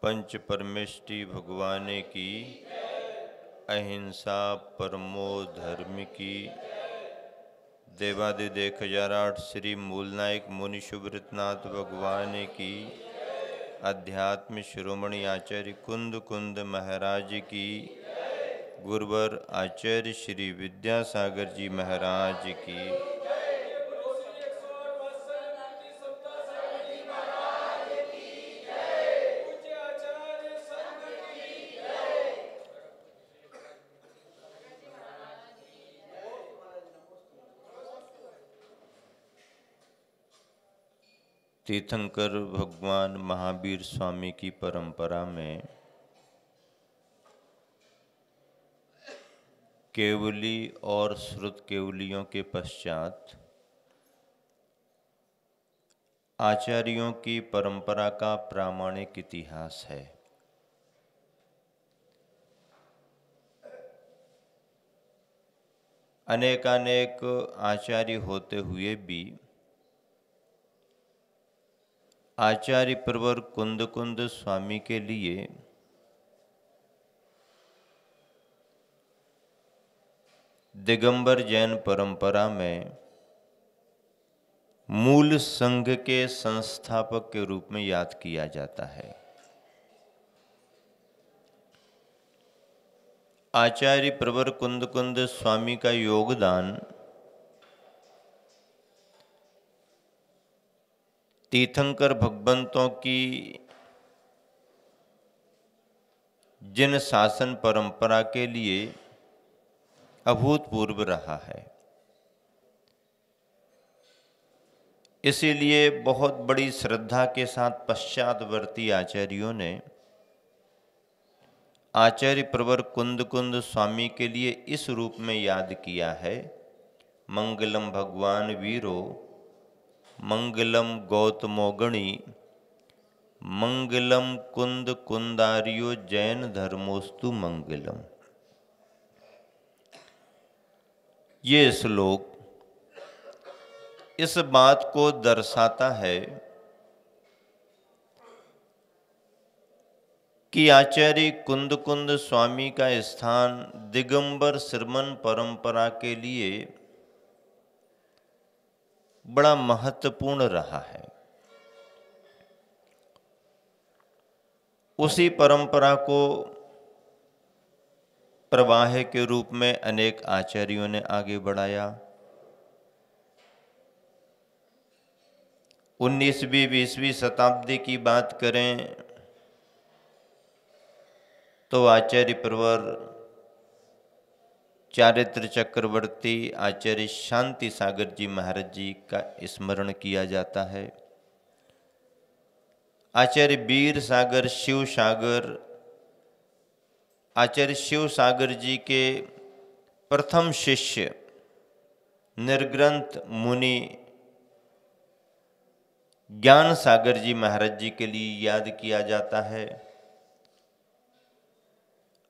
पंच परमेष्टि भगवान की, अहिंसा परमो धर्म की, देवादिदेव 1008 श्री मूलनायक मुनि सुब्रतनाथ भगवान की, अध्यात्म शिरोमणि आचार्य कुंद कुंद महाराज की, गुरुवर आचार्य श्री विद्यासागर जी महाराज की। तीर्थंकर भगवान महावीर स्वामी की परंपरा में केवली और श्रुत केवलियों के पश्चात आचार्यों की परंपरा का प्रामाणिक इतिहास है। अनेकानेक आचार्य होते हुए भी आचार्य प्रवर कुंद कुंद स्वामी के लिए दिगंबर जैन परंपरा में मूल संघ के संस्थापक के रूप में याद किया जाता है। आचार्य प्रवर कुंद कुंद स्वामी का योगदान तीर्थंकर भगवंतों की जिन शासन परंपरा के लिए अभूतपूर्व रहा है, इसीलिए बहुत बड़ी श्रद्धा के साथ पश्चातवर्ती आचार्यों ने आचार्य प्रवर कुंद कुंद स्वामी के लिए इस रूप में याद किया है। मंगलम भगवान वीरो, मंगलम गौतमोगणी, मंगलम कुंद कुंदारियो जैन धर्मोस्तु मंगलम। ये श्लोक इस बात को दर्शाता है कि आचार्य कुंद कुंद स्वामी का स्थान दिगंबर श्रमण परंपरा के लिए बड़ा महत्वपूर्ण रहा है। उसी परंपरा को प्रवाह के रूप में अनेक आचार्यों ने आगे बढ़ाया। 19वीं 20वीं शताब्दी की बात करें तो आचार्य प्रवर चारित्र चक्रवर्ती आचार्य शांति सागर जी महाराज जी का स्मरण किया जाता है। आचार्य वीर सागर शिव सागर, आचार्य शिव सागर जी के प्रथम शिष्य निर्ग्रंथ मुनि ज्ञान सागर जी महाराज जी के लिए याद किया जाता है।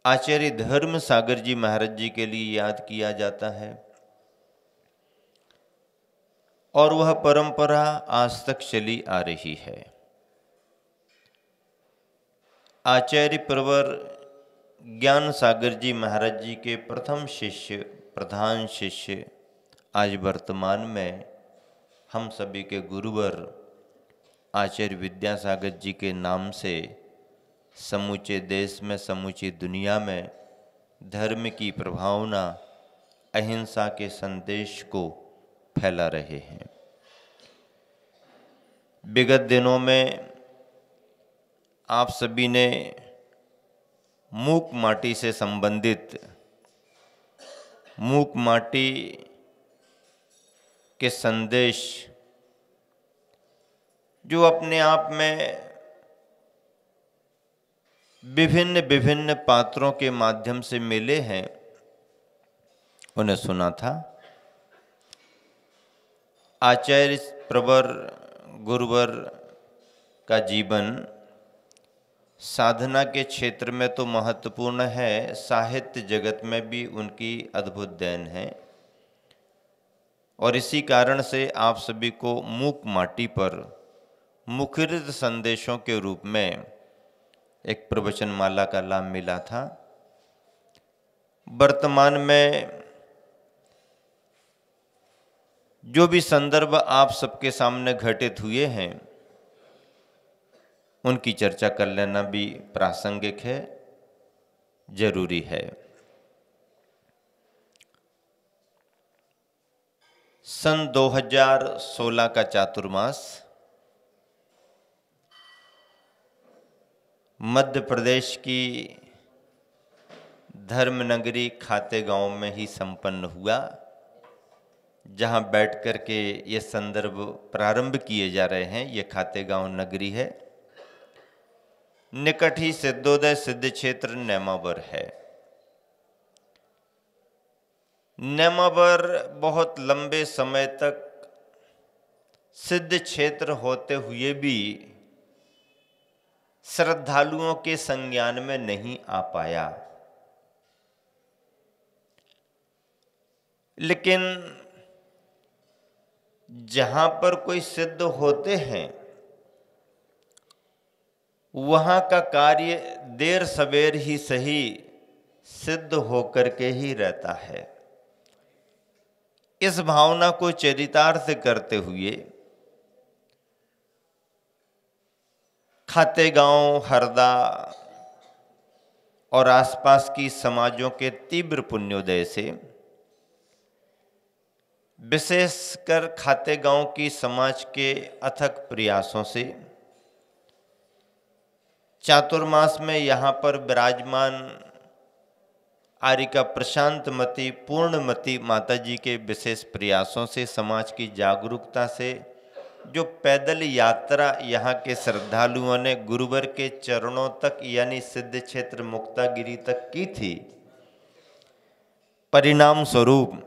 आचार्य धर्म सागर जी महाराज जी के लिए याद किया जाता है। और वह परंपरा आज तक चली आ रही है। आचार्य प्रवर ज्ञान सागर जी महाराज जी के प्रथम शिष्य, प्रधान शिष्य आज वर्तमान में हम सभी के गुरुवर आचार्य विद्यासागर जी के नाम से समूचे देश में, समूची दुनिया में धर्म की प्रभावना, अहिंसा के संदेश को फैला रहे हैं। विगत दिनों में आप सभी ने मूक माटी से संबंधित, मूक माटी के संदेश जो अपने आप में विभिन्न विभिन्न पात्रों के माध्यम से मिले हैं, उन्हें सुना था। आचार्य प्रवर गुरुवर का जीवन साधना के क्षेत्र में तो महत्वपूर्ण है, साहित्य जगत में भी उनकी अद्भुत देन है। और इसी कारण से आप सभी को मूक माटी पर मुखरित संदेशों के रूप में एक प्रवचन माला का लाभ मिला था। वर्तमान में जो भी संदर्भ आप सबके सामने घटित हुए हैं उनकी चर्चा कर लेना भी प्रासंगिक है, जरूरी है। सन 2016 का चातुर्मास मध्य प्रदेश की धर्मनगरी खातेगांव में ही संपन्न हुआ, जहां बैठ कर के ये संदर्भ प्रारंभ किए जा रहे हैं। ये खातेगांव नगरी है, निकट ही सिद्धोदय सिद्ध क्षेत्र नेमावर है। नेमावर बहुत लंबे समय तक सिद्ध क्षेत्र होते हुए भी श्रद्धालुओं के संज्ञान में नहीं आ पाया, लेकिन जहां पर कोई सिद्ध होते हैं वहां का कार्य देर सवेर ही सही सिद्ध होकर के ही रहता है। इस भावना को चरितार्थ करते हुए खातेगांव, हरदा और आसपास की समाजों के तीव्र पुण्योदय से, विशेषकर खातेगांव की समाज के अथक प्रयासों से चातुर्मास में यहाँ पर विराजमान आर्यिका प्रशांतमती पूर्णमती माता जी के विशेष प्रयासों से, समाज की जागरूकता से जो पैदल यात्रा यहाँ के श्रद्धालुओं ने गुरुवर के चरणों तक यानी सिद्ध क्षेत्र मुक्तागिरी तक की थी, परिणाम स्वरूप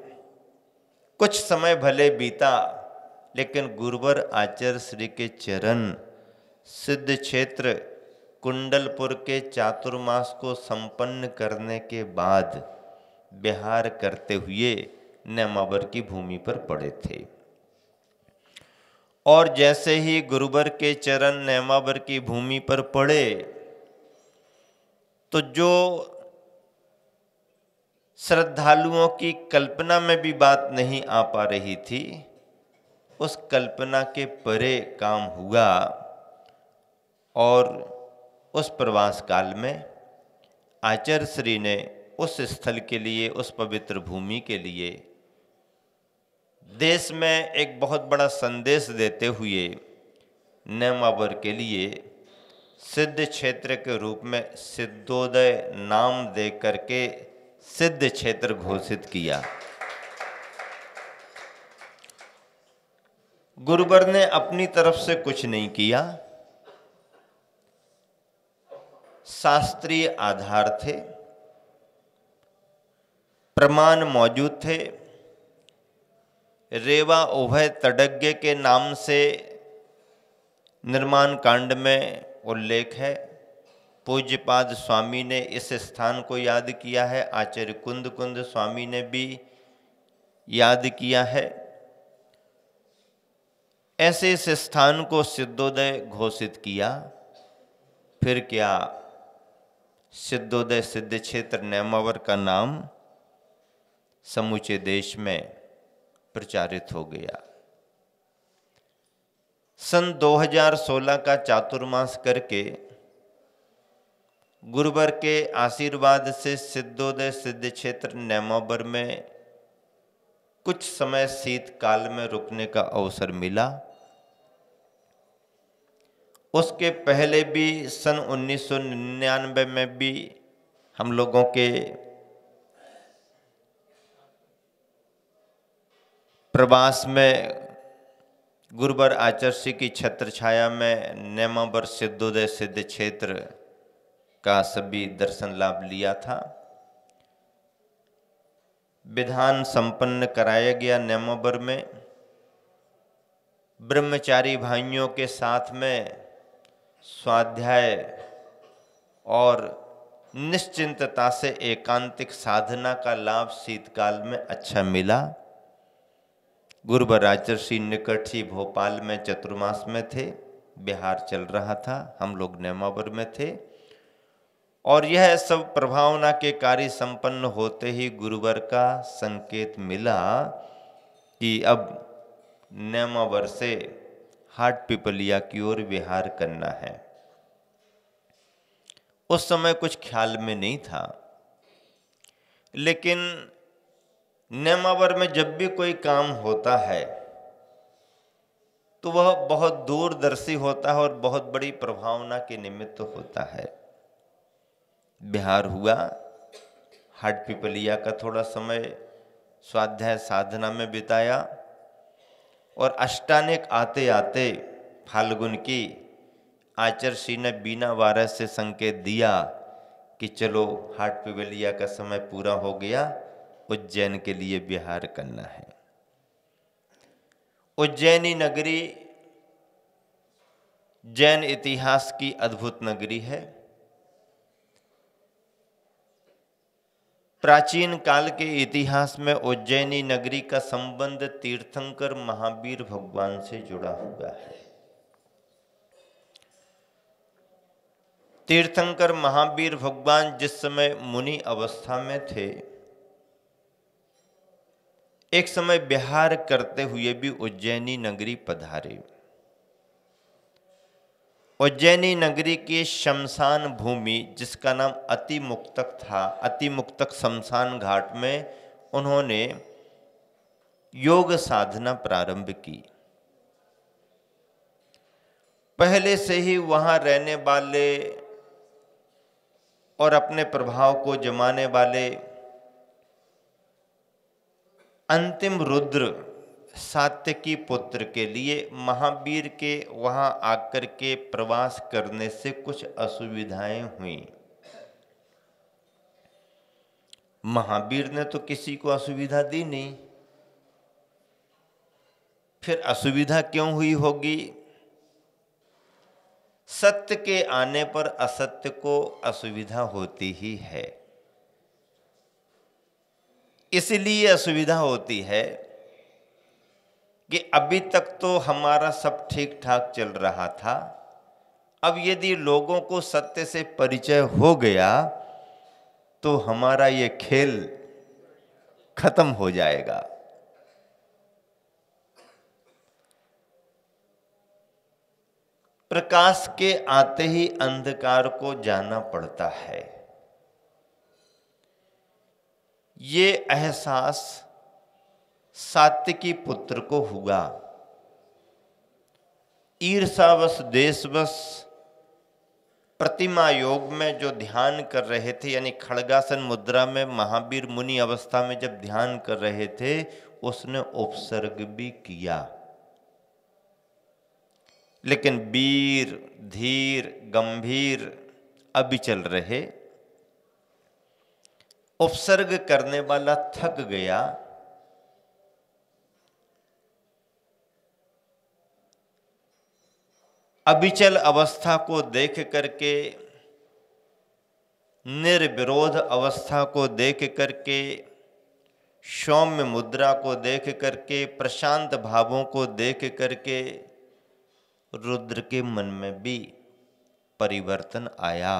कुछ समय भले बीता, लेकिन गुरुवर आचार्य श्री के चरण सिद्ध क्षेत्र कुंडलपुर के चातुर्मास को संपन्न करने के बाद विहार करते हुए नेमावर की भूमि पर पड़े थे। और जैसे ही गुरुवर के चरण नेमावर की भूमि पर पड़े तो जो श्रद्धालुओं की कल्पना में भी बात नहीं आ पा रही थी, उस कल्पना के परे काम हुआ। और उस प्रवास काल में आचार्य श्री ने उस स्थल के लिए, उस पवित्र भूमि के लिए देश में एक बहुत बड़ा संदेश देते हुए नेमावर के लिए सिद्ध क्षेत्र के रूप में सिद्धोदय नाम दे करके सिद्ध क्षेत्र घोषित किया। गुरुवर ने अपनी तरफ से कुछ नहीं किया, शास्त्रीय आधार थे, प्रमाण मौजूद थे। रेवा उभय तडज्ञ के नाम से निर्माण कांड में उल्लेख है। पूज्यपाद स्वामी ने इस स्थान को याद किया है, आचार्य कुंद कुंद स्वामी ने भी याद किया है। ऐसे इस स्थान को सिद्धोदय घोषित किया। फिर क्या सिद्धोदय सिद्ध क्षेत्र नेमावर का नाम समूचे देश में प्रचारित हो गया। सन 2016 का चातुर्मास करके गुरुवर के आशीर्वाद से सिद्धोदय सिद्ध क्षेत्र नेमावर में कुछ समय शीतकाल में रुकने का अवसर मिला। उसके पहले भी सन 1999 में भी हम लोगों के प्रवास में गुरुवर आचार्य की छत्र छाया में नेमावर सिद्धोदय सिद्ध क्षेत्र का सभी दर्शन लाभ लिया था। विधान संपन्न कराया गया नेमावर में। ब्रह्मचारी भाइयों के साथ में स्वाध्याय और निश्चिंतता से एकांतिक साधना का लाभ शीतकाल में अच्छा मिला। गुरुवर आचार्य निकट ही भोपाल में चतुर्मास में थे, बिहार चल रहा था, हम लोग नेमावर में थे। और यह सब प्रभावना के कार्य संपन्न होते ही गुरुवर का संकेत मिला कि अब नेमावर से हाट पिपलिया की ओर विहार करना है। उस समय कुछ ख्याल में नहीं था, लेकिन नेमावर में जब भी कोई काम होता है तो वह बहुत दूरदर्शी होता है और बहुत बड़ी प्रभावना के निमित्त होता है। बिहार हुआ, हाट पिपलिया का थोड़ा समय स्वाध्याय साधना में बिताया और अष्टानेक आते आते फाल्गुन की आचर्षी ने बीना वारस से संकेत दिया कि चलो हाट पिपलिया का समय पूरा हो गया, उज्जैन के लिए विहार करना है। उज्जैनी नगरी जैन इतिहास की अद्भुत नगरी है। प्राचीन काल के इतिहास में उज्जैनी नगरी का संबंध तीर्थंकर महावीर भगवान से जुड़ा हुआ है। तीर्थंकर महावीर भगवान जिस समय मुनि अवस्था में थे, एक समय विहार करते हुए भी उज्जैनी नगरी पधारे। उज्जैनी नगरी की शमशान भूमि, जिसका नाम अतिमुक्तक था, अतिमुक्तक शमशान घाट में उन्होंने योग साधना प्रारंभ की। पहले से ही वहां रहने वाले और अपने प्रभाव को जमाने वाले अंतिम रुद्र सात्यकी पुत्र के लिए महावीर के वहां आकर के प्रवास करने से कुछ असुविधाएं हुई। महावीर ने तो किसी को असुविधा दी नहीं, फिर असुविधा क्यों हुई होगी? सत्य के आने पर असत्य को असुविधा होती ही है। इसलिए असुविधा होती है कि अभी तक तो हमारा सब ठीक ठाक चल रहा था, अब यदि लोगों को सत्य से परिचय हो गया तो हमारा ये खेल खत्म हो जाएगा। प्रकाश के आते ही अंधकार को जाना पड़ता है। ये एहसास सात्यकी पुत्र को हुआ। ईर्षावश देशवश प्रतिमा योग में जो ध्यान कर रहे थे, यानी खड़गासन मुद्रा में महावीर मुनि अवस्था में जब ध्यान कर रहे थे, उसने उपसर्ग भी किया। लेकिन वीर धीर गंभीर अविचल रहे। उपसर्ग करने वाला थक गया। अविचल अवस्था को देख करके, निर्विरोध अवस्था को देख करके, सौम्य मुद्रा को देख करके, प्रशांत भावों को देख करके रुद्र के मन में भी परिवर्तन आया।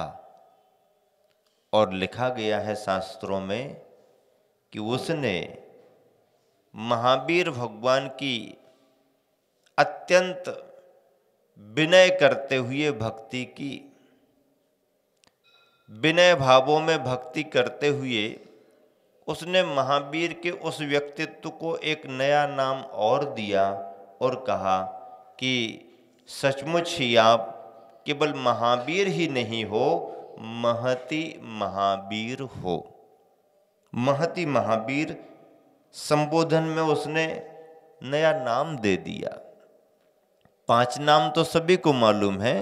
और लिखा गया है शास्त्रों में कि उसने महावीर भगवान की अत्यंत विनय करते हुए भक्ति की। विनय भावों में भक्ति करते हुए उसने महावीर के उस व्यक्तित्व को एक नया नाम और दिया और कहा कि सचमुच ही आप केवल महावीर ही नहीं हो, महति महावीर हो। महति महावीर संबोधन में उसने नया नाम दे दिया। 5 नाम तो सभी को मालूम है,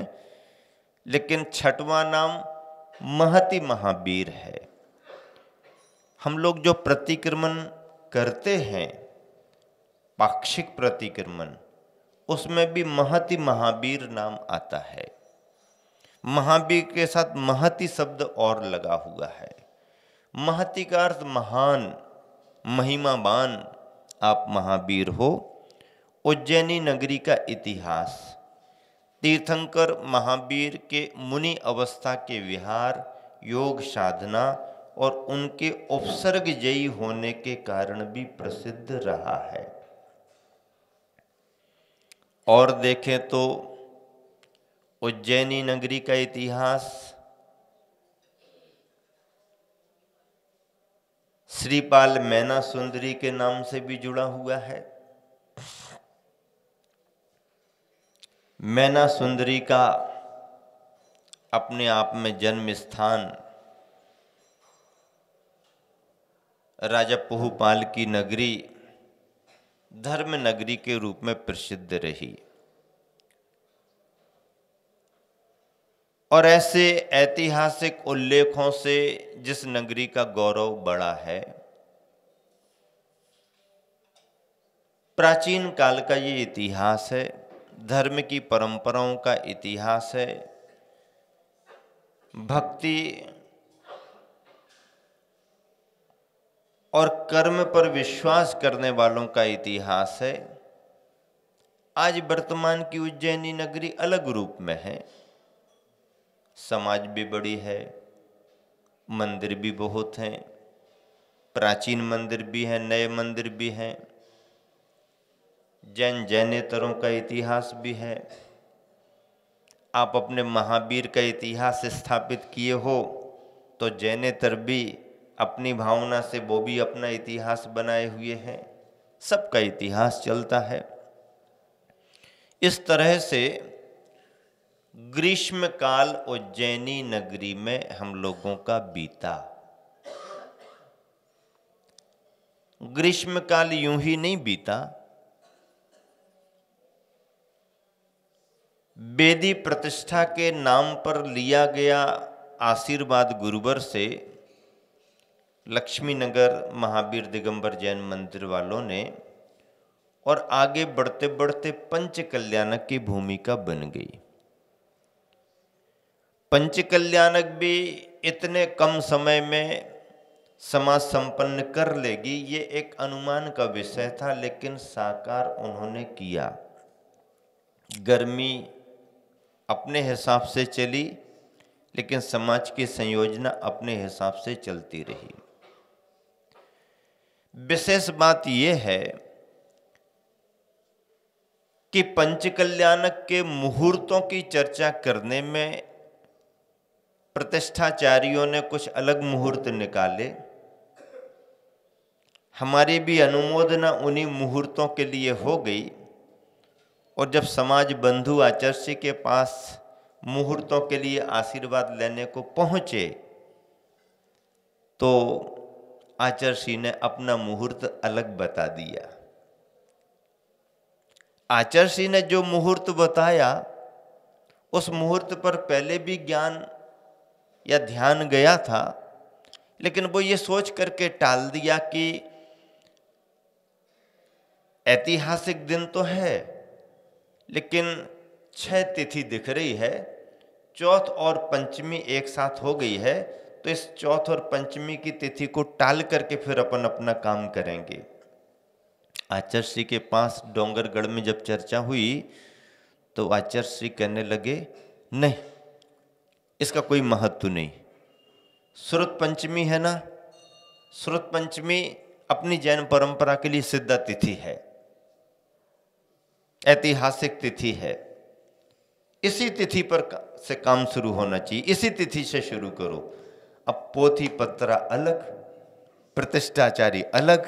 लेकिन 6वां नाम महति महावीर है। हम लोग जो प्रतिक्रमण करते हैं, पाक्षिक प्रतिक्रमण, उसमें भी महति महावीर नाम आता है। महावीर के साथ महति शब्द और लगा हुआ है। महति का अर्थ महान, महिमावान आप महावीर हो। उज्जैनी नगरी का इतिहास तीर्थंकर महावीर के मुनि अवस्था के विहार, योग साधना और उनके उपसर्गजयी होने के कारण भी प्रसिद्ध रहा है। और देखें तो उज्जैनी नगरी का इतिहास श्रीपाल मैना सुंदरी के नाम से भी जुड़ा हुआ है। मैना सुंदरी का अपने आप में जन्म स्थान राजा पहुपाल की नगरी धर्म नगरी के रूप में प्रसिद्ध रही। और ऐसे ऐतिहासिक उल्लेखों से जिस नगरी का गौरव बढ़ा है, प्राचीन काल का ये इतिहास है, धर्म की परंपराओं का इतिहास है, भक्ति और कर्म पर विश्वास करने वालों का इतिहास है। आज वर्तमान की उज्जैनी नगरी अलग रूप में है, समाज भी बड़ी है, मंदिर भी बहुत हैं, प्राचीन मंदिर भी हैं, नए मंदिर भी हैं, जैनेतरों का इतिहास भी है। आप अपने महावीर का इतिहास स्थापित किए हो तो जैनेतर भी अपनी भावना से वो भी अपना इतिहास बनाए हुए हैं, सबका इतिहास चलता है। इस तरह से ग्रीष्म काल उज्जैनी नगरी में हम लोगों का बीता। ग्रीष्म काल यूं ही नहीं बीता, वेदी प्रतिष्ठा के नाम पर लिया गया आशीर्वाद गुरुवर से लक्ष्मी नगर महावीर दिगंबर जैन मंदिर वालों ने, और आगे बढ़ते बढ़ते पंच कल्याणक की भूमिका बन गई। पंच कल्याणक भी इतने कम समय में समाज संपन्न कर लेगी, ये एक अनुमान का विषय था, लेकिन साकार उन्होंने किया। गर्मी अपने हिसाब से चली, लेकिन समाज की संयोजना अपने हिसाब से चलती रही। विशेष बात यह है कि पंचकल्याणक के मुहूर्तों की चर्चा करने में प्रतिष्ठाचार्यों ने कुछ अलग मुहूर्त निकाले। हमारी भी अनुमोदना उन्हीं मुहूर्तों के लिए हो गई, और जब समाज बंधु आचार्य के पास मुहूर्तों के लिए आशीर्वाद लेने को पहुंचे तो आचार्य ने अपना मुहूर्त अलग बता दिया। आचार्य ने जो मुहूर्त बताया उस मुहूर्त पर पहले भी ज्ञान या ध्यान गया था, लेकिन वो ये सोच करके टाल दिया कि ऐतिहासिक दिन तो है, लेकिन 6 तिथि दिख रही है, चौथ और पंचमी एक साथ हो गई है, तो इस चौथ और पंचमी की तिथि को टाल करके फिर अपन अपना काम करेंगे। आचार्य के पास डोंगरगढ़ में जब चर्चा हुई तो आचार्य कहने लगे, नहीं, इसका कोई महत्व नहीं। श्रुत पंचमी है ना, श्रुत पंचमी अपनी जैन परंपरा के लिए सिद्धा तिथि है, ऐतिहासिक तिथि है, इसी तिथि पर से काम शुरू होना चाहिए, इसी तिथि से शुरू करो। अब पोथी पत्रा अलग, प्रतिष्ठाचारी अलग,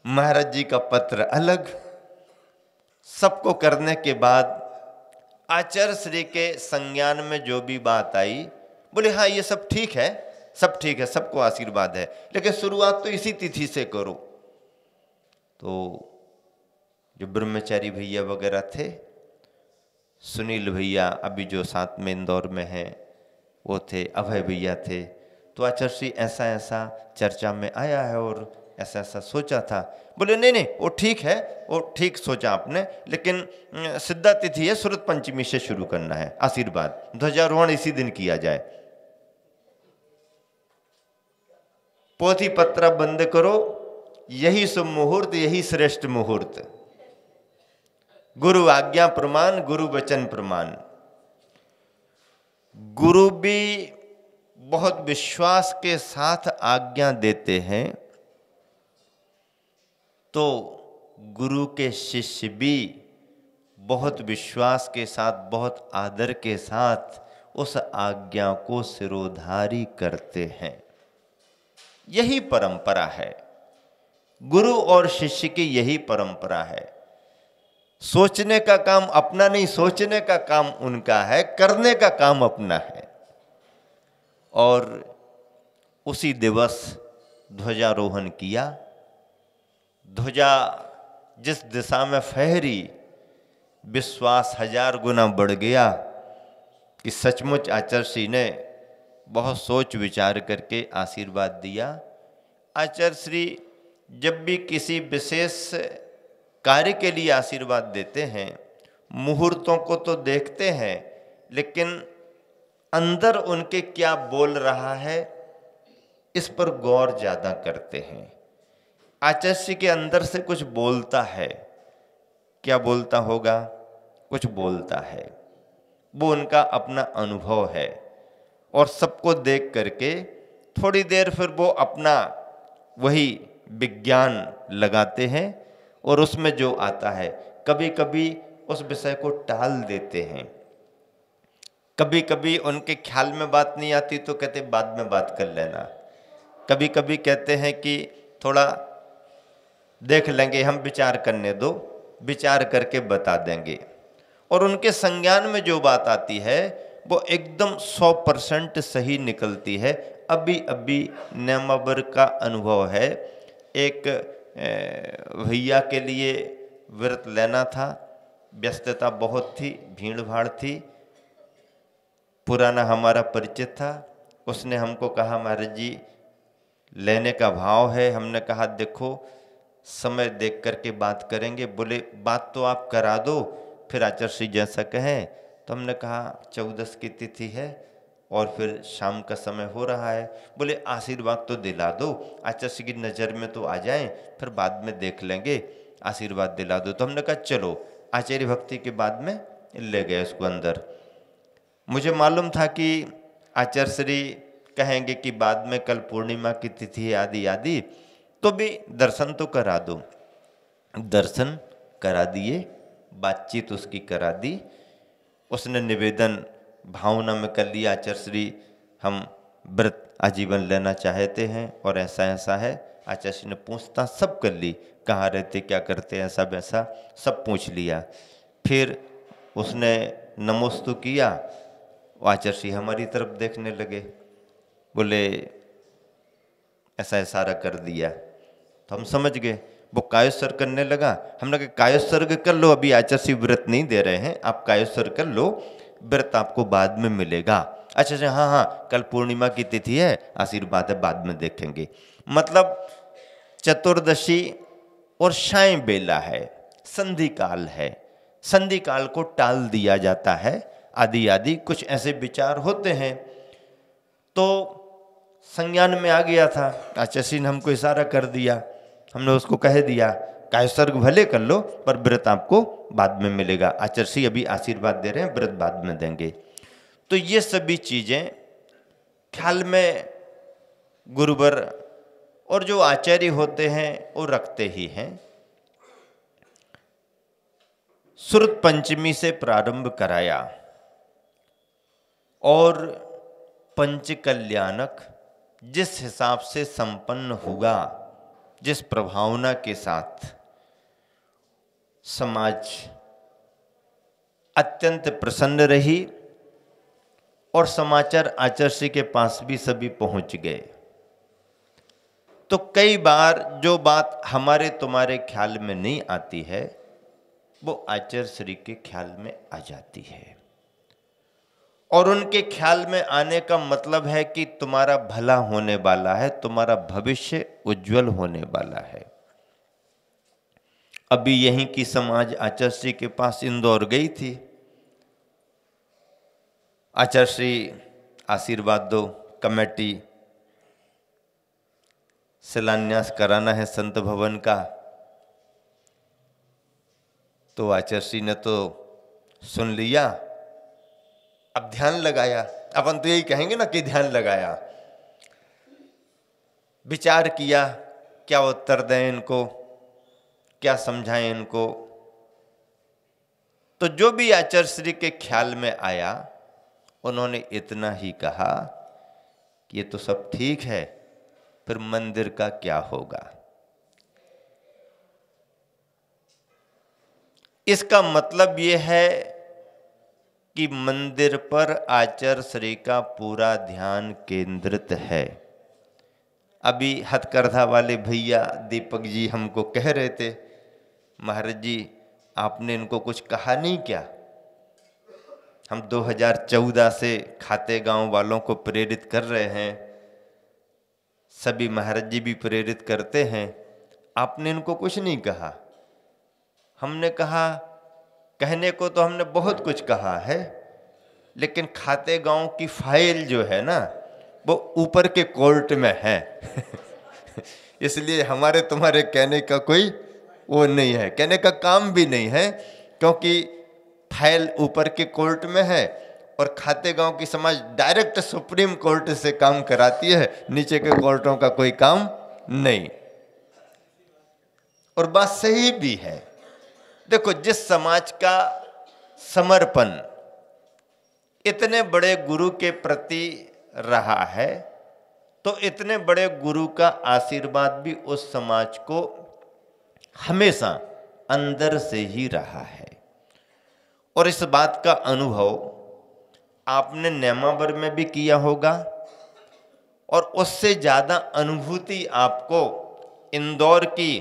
महाराज जी का पत्र अलग, सबको करने के बाद आचार्य श्री के संज्ञान में जो भी बात आई, बोले हाँ ये सब ठीक है, सब ठीक है, सबको आशीर्वाद है, लेकिन शुरुआत तो इसी तिथि से करो। तो जो ब्रह्मचारी भैया वगैरह थे, सुनील भैया अभी जो साथ में इंदौर में हैं वो थे, अभय भैया थे, तो आचार्य ऐसा ऐसा चर्चा में आया है और ऐसा ऐसा सोचा था। बोले नहीं नहीं वो ठीक है, वो ठीक सोचा आपने, लेकिन सिद्धा तिथि है, श्रुत पंचमी से शुरू करना है, आशीर्वाद ध्वजारोहण इसी दिन किया जाए, पोथी पत्रा बंद करो, यही शुभ मुहूर्त, यही श्रेष्ठ मुहूर्त, गुरु आज्ञा प्रमाण, गुरु वचन प्रमाण। गुरु भी बहुत विश्वास के साथ आज्ञा देते हैं तो गुरु के शिष्य भी बहुत विश्वास के साथ, बहुत आदर के साथ उस आज्ञा को सिरोधारी करते हैं। यही परंपरा है, गुरु और शिष्य की यही परंपरा है। सोचने का काम अपना नहीं, सोचने का काम उनका है, करने का काम अपना है। और उसी दिवस ध्वजारोहण किया। ध्वजा जिस दिशा में फहरी, विश्वास 1000 गुना बढ़ गया कि सचमुच आचार्य श्री ने बहुत सोच विचार करके आशीर्वाद दिया। आचार्य श्री जब भी किसी विशेष कार्य के लिए आशीर्वाद देते हैं, मुहूर्तों को तो देखते हैं, लेकिन अंदर उनके क्या बोल रहा है इस पर गौर ज़्यादा करते हैं। आचार्य श्री के अंदर से कुछ बोलता है, क्या बोलता होगा? कुछ बोलता है, वो उनका अपना अनुभव है। और सबको देख करके थोड़ी देर फिर वो अपना वही विज्ञान लगाते हैं और उसमें जो आता है, कभी कभी उस विषय को टाल देते हैं। कभी कभी उनके ख्याल में बात नहीं आती तो कहते बाद में बात कर लेना। कभी कभी कहते हैं कि थोड़ा देख लेंगे, हम विचार करने दो, विचार करके बता देंगे। और उनके संज्ञान में जो बात आती है वो एकदम 100% सही निकलती है। अभी अभी नेमावर का अनुभव है। एक भैया के लिए व्रत लेना था, व्यस्तता बहुत थी, भीड़ भाड़ थी, पुराना हमारा परिचित था। उसने हमको कहा महाराज जी लेने का भाव है। हमने कहा देखो समय देख करके बात करेंगे। बोले बात तो आप करा दो, फिर आचार्य श्री जैसा कहें। तो हमने कहा 14 की तिथि है और फिर शाम का समय हो रहा है। बोले आशीर्वाद तो दिला दो, आचार्य श्री की नज़र में तो आ जाएं, फिर बाद में देख लेंगे, आशीर्वाद दिला दो। तो हमने कहा चलो, आचार्य भक्ति के बाद में ले गए उसको अंदर। मुझे मालूम था कि आचार्य श्री कहेंगे कि बाद में कल पूर्णिमा की तिथि है आदि आदि, तो भी दर्शन तो करा दो। दर्शन करा दिए, बातचीत उसकी करा दी। उसने निवेदन भावना में कर लिया, आचार्य श्री हम व्रत आजीवन लेना चाहते हैं और ऐसा ऐसा है। आचार्य श्री ने पूछताछ सब कर ली, कहाँ रहते, क्या करते, ऐसा वैसा सब पूछ लिया। फिर उसने नमोस्तु किया। आचार्य श्री हमारी तरफ देखने लगे, बोले ऐसा इशारा कर दिया। तो हम समझ गए वो कायोत्सर्ग करने लगा। हमने कहा कायोत्सर्ग कर लो, अभी आचार्य श्री व्रत नहीं दे रहे हैं, आप कायोत्सर्ग कर लो, व्रत आपको बाद में मिलेगा। अच्छा अच्छा, हाँ हाँ कल पूर्णिमा की तिथि है, आशीर्वाद है, बाद में देखेंगे। मतलब चतुर्दशी और साय बेला है, संधि काल है, संधि काल को टाल दिया जाता है, आदि आदि कुछ ऐसे विचार होते हैं। तो संज्ञान में आ गया था, आचार्य श्री ने हमको इशारा कर दिया। हमने उसको कह दिया कायोत्सर्ग भले कर लो पर व्रत आपको बाद में मिलेगा। आचार्य श्री अभी आशीर्वाद दे रहे हैं, व्रत बाद में देंगे। तो ये सभी चीजें ख्याल में गुरुवर और जो आचार्य होते हैं वो रखते ही हैं। श्रुत पंचमी से प्रारंभ कराया और पंच कल्याणक जिस हिसाब से संपन्न हुआ, जिस प्रभावना के साथ, समाज अत्यंत प्रसन्न रही और समाचार आचार्य श्री के पास भी सभी पहुंच गए। तो कई बार जो बात हमारे तुम्हारे ख्याल में नहीं आती है वो आचार्य श्री के ख्याल में आ जाती है। और उनके ख्याल में आने का मतलब है कि तुम्हारा भला होने वाला है, तुम्हारा भविष्य उज्जवल होने वाला है। अभी यहीं की समाज आचार्य श्री के पास इंदौर गई थी। आचार्य श्री आशीर्वाद दो, कमेटी शिलान्यास कराना है संत भवन का। तो आचार्य श्री ने तो सुन लिया, अब ध्यान लगाया अपन तो यही कहेंगे ना कि ध्यान लगाया, विचार किया, क्या उत्तर दें इनको, क्या समझाएं इनको। तो जो भी आचार्य श्री के ख्याल में आया उन्होंने इतना ही कहा कि ये तो सब ठीक है, फिर मंदिर का क्या होगा। इसका मतलब ये है कि मंदिर पर आचार्य श्री का पूरा ध्यान केंद्रित है। अभी हथकरघा वाले भैया दीपक जी हमको कह रहे थे, महाराज जी आपने इनको कुछ कहा नहीं क्या? हम 2014 से खाते गांव वालों को प्रेरित कर रहे हैं, सभी महाराज जी भी प्रेरित करते हैं, आपने इनको कुछ नहीं कहा। हमने कहा कहने को तो हमने बहुत कुछ कहा है, लेकिन खाते गांव की फाइल जो है ना वो ऊपर के कोर्ट में है इसलिए हमारे तुम्हारे कहने का कोई वो नहीं है, कहने का काम भी नहीं है, क्योंकि फाइल ऊपर के कोर्ट में है और खाते गांव की समाज डायरेक्ट सुप्रीम कोर्ट से काम कराती है, नीचे के कोर्टों का कोई काम नहीं। और बात सही भी है। देखो, जिस समाज का समर्पण इतने बड़े गुरु के प्रति रहा है, तो इतने बड़े गुरु का आशीर्वाद भी उस समाज को हमेशा अंदर से ही रहा है। और इस बात का अनुभव आपने नेमावर में भी किया होगा, और उससे ज़्यादा अनुभूति आपको इंदौर की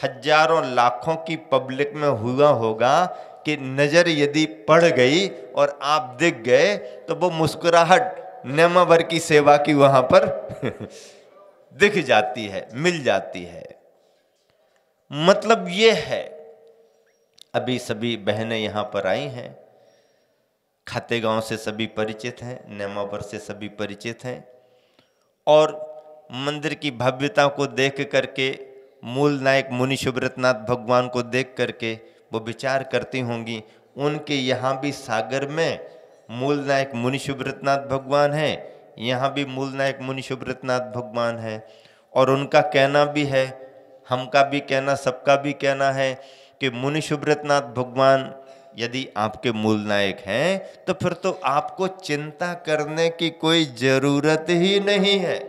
हजारों लाखों की पब्लिक में हुआ होगा कि नज़र यदि पड़ गई और आप दिख गए तो वो मुस्कुराहट नेमावर की सेवा की वहाँ पर दिख जाती है, मिल जाती है। मतलब ये है, अभी सभी बहनें यहाँ पर आई हैं, खाते गांव से सभी परिचित हैं, नेमावर से सभी परिचित हैं, और मंदिर की भव्यता को देख करके, मूल नायक मुनि सुब्रतनाथ भगवान को देख करके वो विचार करती होंगी, उनके यहाँ भी सागर में मूल नायक मुनि सुब्रतनाथ भगवान हैं, यहाँ भी मूल नायक मुनि सुब्रतनाथ भगवान हैं। और उनका कहना भी है, हमका भी कहना, सबका भी कहना है कि मुनि सुब्रतनाथ भगवान यदि आपके मूल नायक हैं तो फिर तो आपको चिंता करने की कोई जरूरत ही नहीं है।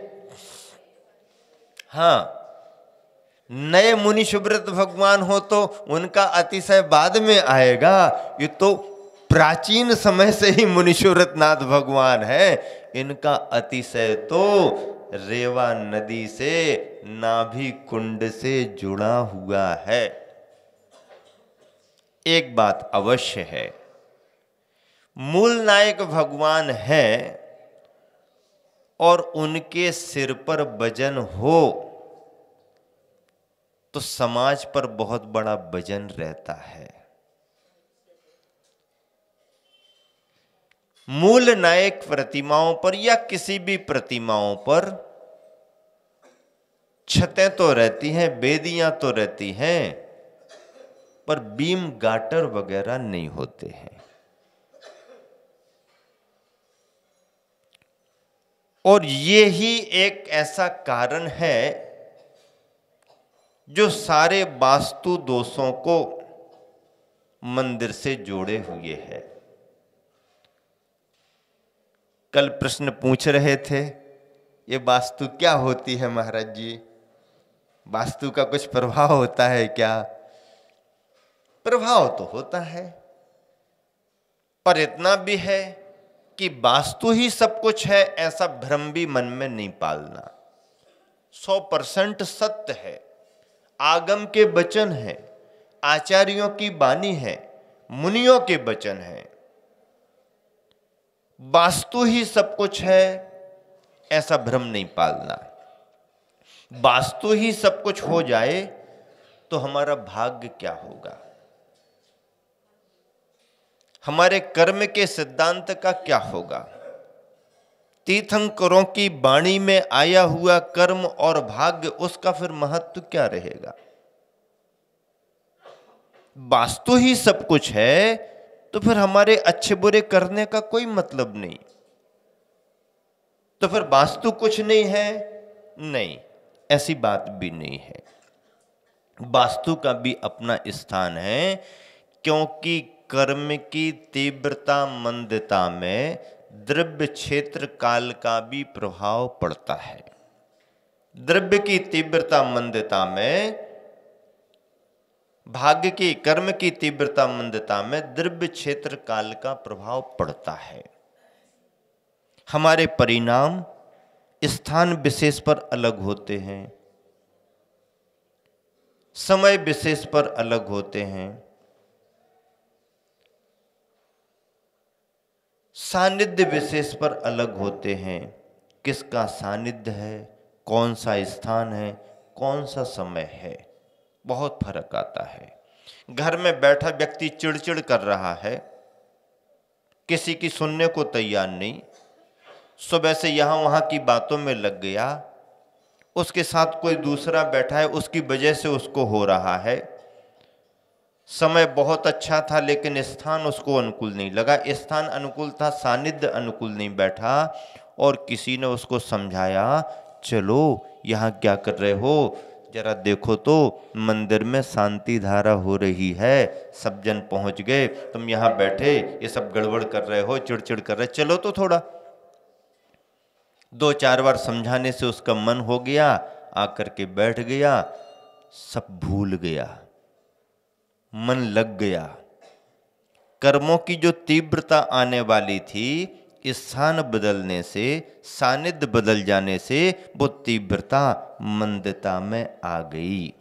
हाँ, नए मुनि सुब्रत भगवान हो तो उनका अतिशय बाद में आएगा, ये तो प्राचीन समय से ही मुनि सुब्रतनाथ भगवान है। इनका अतिशय तो रेवा नदी से, नाभि कुंड से जुड़ा हुआ है। एक बात अवश्य है, मूल नायक भगवान है और उनके सिर पर वजन हो तो समाज पर बहुत बड़ा वजन रहता है। मूल नायक प्रतिमाओं पर या किसी भी प्रतिमाओं पर छतें तो रहती हैं, बेदियां तो रहती हैं, पर बीम गाटर वगैरह नहीं होते हैं। और ये ही एक ऐसा कारण है जो सारे वास्तु दोषों को मंदिर से जोड़े हुए है। कल प्रश्न पूछ रहे थे, ये वास्तु क्या होती है महाराज जी? वास्तु का कुछ प्रभाव होता है क्या? प्रभाव तो होता है, पर इतना भी है कि वास्तु ही सब कुछ है ऐसा भ्रम भी मन में नहीं पालना। 100% सत्य है, आगम के वचन है, आचार्यों की वाणी है, मुनियों के वचन है। वास्तु ही सब कुछ है ऐसा भ्रम नहीं पालना। वास्तु ही सब कुछ हो जाए तो हमारा भाग्य क्या होगा, हमारे कर्म के सिद्धांत का क्या होगा? तीर्थंकरों की वाणी में आया हुआ कर्म और भाग्य, उसका फिर महत्व क्या रहेगा? वास्तु ही सब कुछ है तो फिर हमारे अच्छे बुरे करने का कोई मतलब नहीं। तो फिर वास्तु कुछ नहीं है? नहीं, ऐसी बात भी नहीं है। वास्तु का भी अपना स्थान है, क्योंकि कर्म की तीव्रता मंदता में द्रव्य क्षेत्र काल का भी प्रभाव पड़ता है। द्रव्य की तीव्रता मंदता में, भाग्य की, कर्म की तीव्रता मंदता में द्रव्य क्षेत्र काल का प्रभाव पड़ता है। हमारे परिणाम स्थान विशेष पर अलग होते हैं, समय विशेष पर अलग होते हैं, सानिध्य विशेष पर अलग होते हैं। किसका सानिध्य है, कौन सा स्थान है, कौन सा समय है, बहुत फर्क आता है। घर में बैठा व्यक्ति चिड़चिड़ कर रहा है, किसी की सुनने को तैयार नहीं, सुबह से यहां वहां की बातों में लग गया, उसके साथ कोई दूसरा बैठा है, उसकी वजह से उसको हो रहा है। समय बहुत अच्छा था लेकिन स्थान उसको अनुकूल नहीं लगा, स्थान अनुकूल था, सानिध्य अनुकूल नहीं बैठा, और किसी ने उसको समझाया, चलो यहाँ क्या कर रहे हो, जरा देखो तो मंदिर में शांति धारा हो रही है, सब जन पहुंच गए, तुम यहाँ बैठे ये सब गड़बड़ कर रहे हो, चिड़चिड़ कर रहे, चलो तो थोड़ा। 2-4 बार समझाने से उसका मन हो गया, आकर के बैठ गया, सब भूल गया, मन लग गया। कर्मों की जो तीव्रता आने वाली थी, स्थान बदलने से, सानिध्य बदल जाने से वो तीव्रता मंदता में आ गई।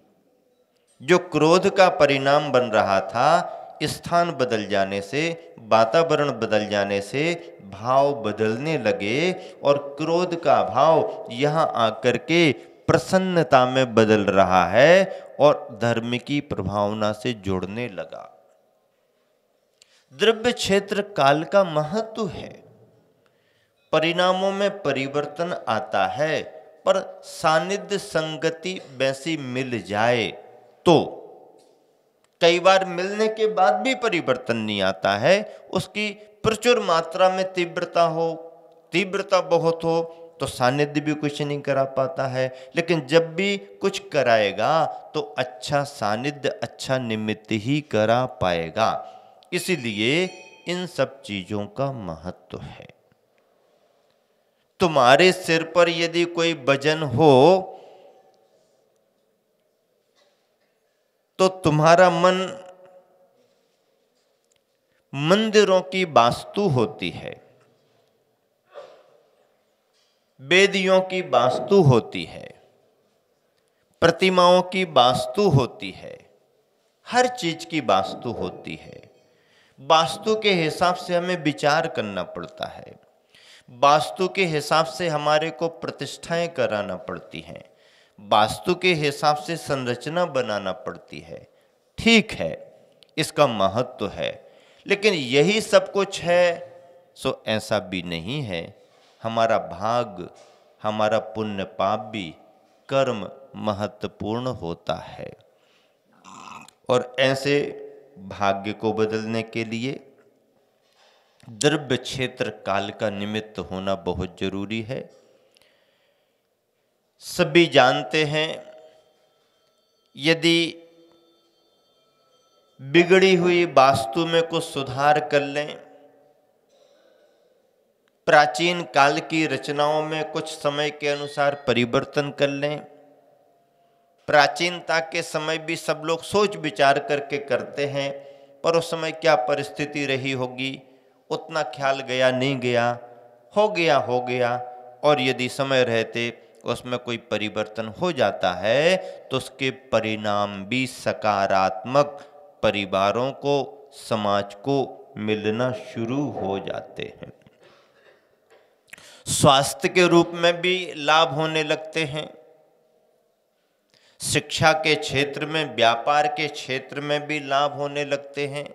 जो क्रोध का परिणाम बन रहा था, स्थान बदल जाने से, वातावरण बदल जाने से भाव बदलने लगे, और क्रोध का भाव यहाँ आकर के प्रसन्नता में बदल रहा है और धर्म की प्रभावना से जुड़ने लगा। द्रव्य क्षेत्र काल का महत्व है। परिणामों में परिवर्तन आता है, पर सानिध्य संगति वैसी मिल जाए तो, कई बार मिलने के बाद भी परिवर्तन नहीं आता है, उसकी प्रचुर मात्रा में तीव्रता हो, तीव्रता बहुत हो तो सानिध्य भी कुछ नहीं करा पाता है, लेकिन जब भी कुछ कराएगा तो अच्छा सानिध्य, अच्छा निमित्त ही करा पाएगा। इसीलिए इन सब चीजों का महत्व है। तुम्हारे सिर पर यदि कोई वजन हो तो तुम्हारा मन मंदिरों की वास्तु होती है, वेदियों की वास्तु होती है, प्रतिमाओं की वास्तु होती है, हर चीज की वास्तु होती है। वास्तु के हिसाब से हमें विचार करना पड़ता है, वास्तु के हिसाब से हमारे को प्रतिष्ठाएं कराना पड़ती हैं, वास्तु के हिसाब से संरचना बनाना पड़ती है। ठीक है, इसका महत्व है, लेकिन यही सब कुछ है सो ऐसा भी नहीं है। हमारा भाग, हमारा पुण्य पाप भी, कर्म महत्वपूर्ण होता है, और ऐसे भाग्य को बदलने के लिए द्रव्य क्षेत्र काल का निमित्त होना बहुत जरूरी है। सभी जानते हैं, यदि बिगड़ी हुई वास्तु में कुछ सुधार कर लें, प्राचीन काल की रचनाओं में कुछ समय के अनुसार परिवर्तन कर लें, प्राचीनता के समय भी सब लोग सोच विचार करके करते हैं, पर उस समय क्या परिस्थिति रही होगी उतना ख्याल गया नहीं गया, हो गया हो गया, और यदि समय रहते उसमें कोई परिवर्तन हो जाता है तो उसके परिणाम भी सकारात्मक परिवारों को, समाज को मिलना शुरू हो जाते हैं। स्वास्थ्य के रूप में भी लाभ होने लगते हैं, शिक्षा के क्षेत्र में, व्यापार के क्षेत्र में भी लाभ होने लगते हैं।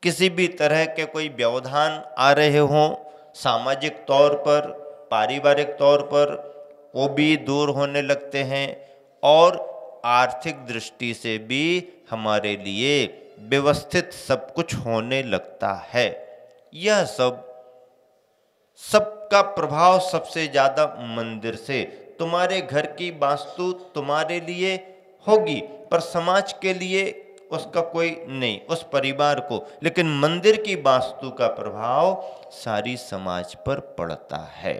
किसी भी तरह के कोई व्यवधान आ रहे हों, सामाजिक तौर पर, पारिवारिक तौर पर, वो भी दूर होने लगते हैं, और आर्थिक दृष्टि से भी हमारे लिए व्यवस्थित सब कुछ होने लगता है। यह सब सबका प्रभाव सबसे ज्यादा मंदिर से। तुम्हारे घर की वास्तु तुम्हारे लिए होगी पर समाज के लिए उसका कोई नहीं, उस परिवार को, लेकिन मंदिर की वास्तु का प्रभाव सारी समाज पर पड़ता है।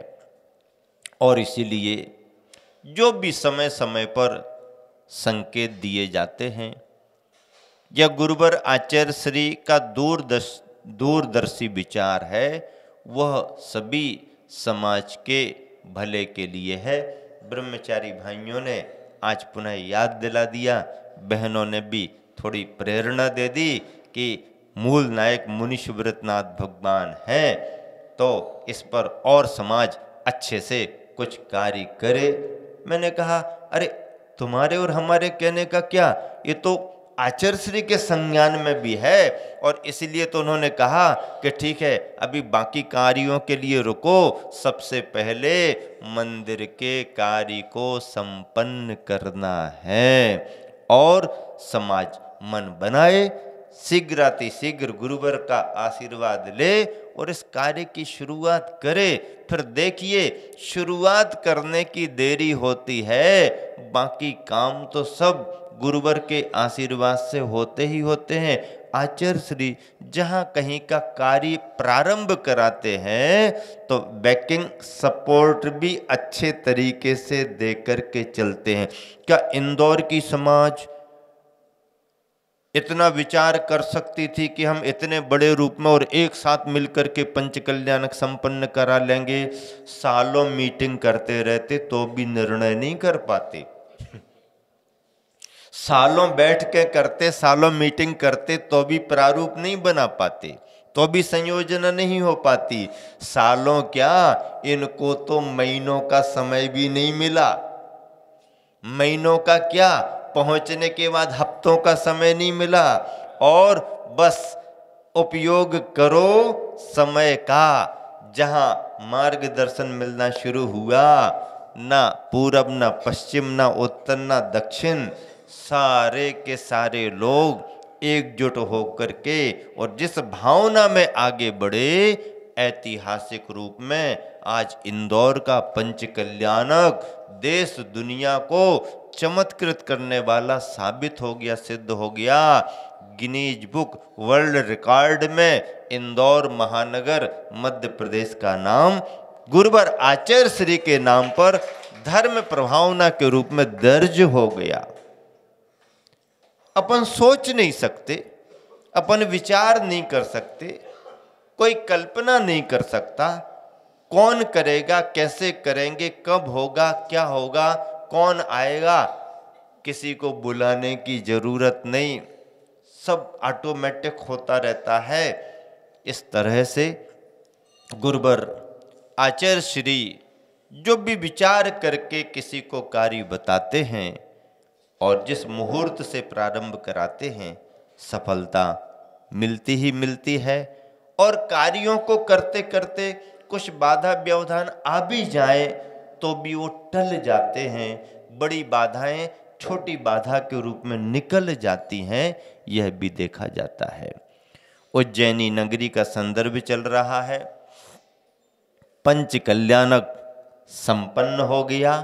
और इसीलिए जो भी समय समय पर संकेत दिए जाते हैं, यह गुरुवर आचार्य श्री का दूरदर्शी विचार है, वह सभी समाज के भले के लिए है। ब्रह्मचारी भाइयों ने आज पुनः याद दिला दिया, बहनों ने भी थोड़ी प्रेरणा दे दी कि मूल नायक मुनि सुव्रतनाथ भगवान हैं, तो इस पर और समाज अच्छे से कुछ कार्य करे। मैंने कहा अरे तुम्हारे और हमारे कहने का क्या, ये तो आचार्य श्री के संज्ञान में भी है। और इसलिए तो उन्होंने कहा कि ठीक है अभी बाकी कार्यों के लिए रुको, सबसे पहले मंदिर के कार्य को संपन्न करना है। और समाज मन बनाए, शीघ्रातिशीघ्र गुरुवर का आशीर्वाद ले और इस कार्य की शुरुआत करे। फिर देखिए शुरुआत करने की देरी होती है, बाकी काम तो सब गुरुवर के आशीर्वाद से होते ही होते हैं। आचार्य श्री जहाँ कहीं का कार्य प्रारंभ कराते हैं तो बैकिंग सपोर्ट भी अच्छे तरीके से दे करके चलते हैं। क्या इंदौर की समाज इतना विचार कर सकती थी कि हम इतने बड़े रूप में और एक साथ मिलकर के पंचकल्याणक संपन्न करा लेंगे? सालों मीटिंग करते रहते तो भी निर्णय नहीं कर पाते, सालों बैठ के करते, सालों मीटिंग करते तो भी प्रारूप नहीं बना पाते, तो भी संयोजन नहीं हो पाती। सालों क्या, इनको तो महीनों का समय भी नहीं मिला। महीनों का क्या, पहुंचने के बाद हफ्तों का समय नहीं मिला। और बस उपयोग करो समय का। जहां मार्गदर्शन मिलना शुरू हुआ, ना पूरब ना पश्चिम ना उत्तर ना दक्षिण, सारे के सारे लोग एकजुट होकर के और जिस भावना में आगे बढ़े, ऐतिहासिक रूप में आज इंदौर का पंचकल्याणक देश दुनिया को चमत्कृत करने वाला साबित हो गया, सिद्ध हो गया। गिनीज बुक वर्ल्ड रिकॉर्ड में इंदौर महानगर मध्य प्रदेश का नाम गुरुवर आचार्य श्री के नाम पर धर्म प्रभावना के रूप में दर्ज हो गया। अपन सोच नहीं सकते, अपन विचार नहीं कर सकते, कोई कल्पना नहीं कर सकता कौन करेगा, कैसे करेंगे, कब होगा, क्या होगा, कौन आएगा। किसी को बुलाने की जरूरत नहीं, सब ऑटोमेटिक होता रहता है। इस तरह से गुरुवर आचार्य श्री जो भी विचार करके किसी को कार्य बताते हैं और जिस मुहूर्त से प्रारंभ कराते हैं, सफलता मिलती ही मिलती है। और कार्यों को करते करते कुछ बाधा व्यवधान आ भी जाए तो भी वो टल जाते हैं। बड़ी बाधाएं छोटी बाधा के रूप में निकल जाती हैं, यह भी देखा जाता है। उज्जैनी नगरी का संदर्भ चल रहा है। पंचकल्याणक संपन्न हो गया।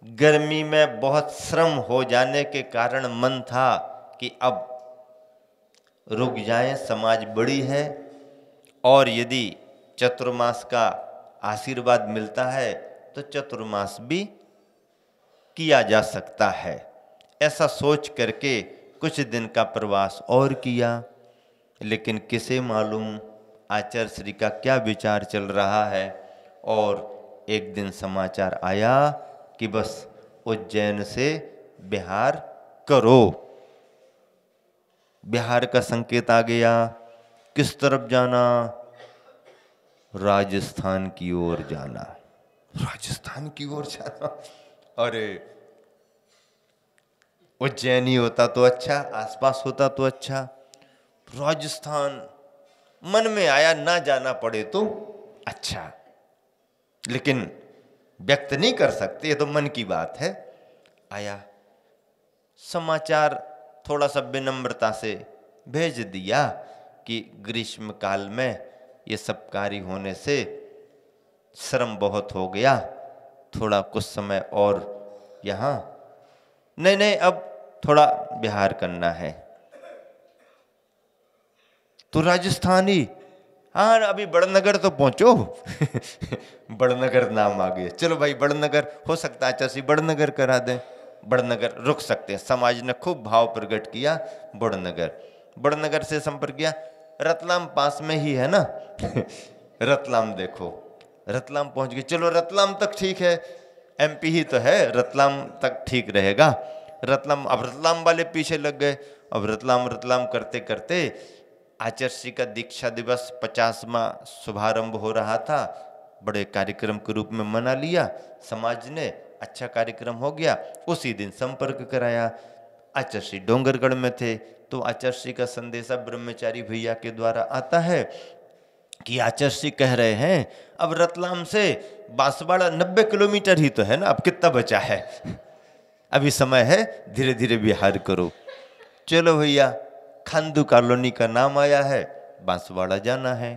गर्मी में बहुत श्रम हो जाने के कारण मन था कि अब रुक जाएं, समाज बड़ी है और यदि चतुर्मास का आशीर्वाद मिलता है तो चतुर्मास भी किया जा सकता है। ऐसा सोच करके कुछ दिन का प्रवास और किया, लेकिन किसे मालूम आचार्य श्री का क्या विचार चल रहा है। और एक दिन समाचार आया कि बस उज्जैन से बिहार करो। बिहार का संकेत आ गया। किस तरफ जाना? राजस्थान की ओर जाना। राजस्थान की ओर जाना, अरे उज्जैनी होता तो अच्छा, आसपास होता तो अच्छा। राजस्थान मन में आया, ना जाना पड़े तो अच्छा, लेकिन व्यक्त नहीं कर सकते, ये तो मन की बात है। आया समाचार, थोड़ा सा विनम्रता से भेज दिया कि ग्रीष्म काल में ये सब कार्य होने से श्रम बहुत हो गया, थोड़ा कुछ समय और यहाँ, नहीं नहीं अब थोड़ा बिहार करना है। तो राजस्थानी, हाँ अभी बड़नगर तो पहुंचो। बड़नगर नाम आ गया, चलो भाई बड़नगर, हो सकता है चाची बड़नगर करा दें, बड़नगर रुक सकते हैं। समाज ने खूब भाव प्रकट किया, बड़नगर, बड़नगर से संपर्क किया, रतलाम पास में ही है ना। रतलाम देखो, रतलाम पहुंच गए, चलो रतलाम तक ठीक है, एमपी ही तो है, रतलाम तक ठीक रहेगा। रतलाम, अब रतलाम वाले पीछे लग गए, अब रतलाम रतलाम करते करते आचार्य श्री का दीक्षा दिवस 50वां शुभारंभ हो रहा था, बड़े कार्यक्रम के रूप में मना लिया समाज ने, अच्छा कार्यक्रम हो गया। उसी दिन संपर्क कराया, आचार्य श्री डोंगरगढ़ में थे, तो आचार्य श्री का संदेशा ब्रह्मचारी भैया के द्वारा आता है कि आचार्य श्री कह रहे हैं अब रतलाम से बांसवाड़ा 90 किलोमीटर ही तो है ना, अब कितना बचा है, अभी समय है, धीरे धीरे विहार करो। चलो भैया, खांदू कॉलोनी का नाम आया है, बांसवाड़ा जाना है।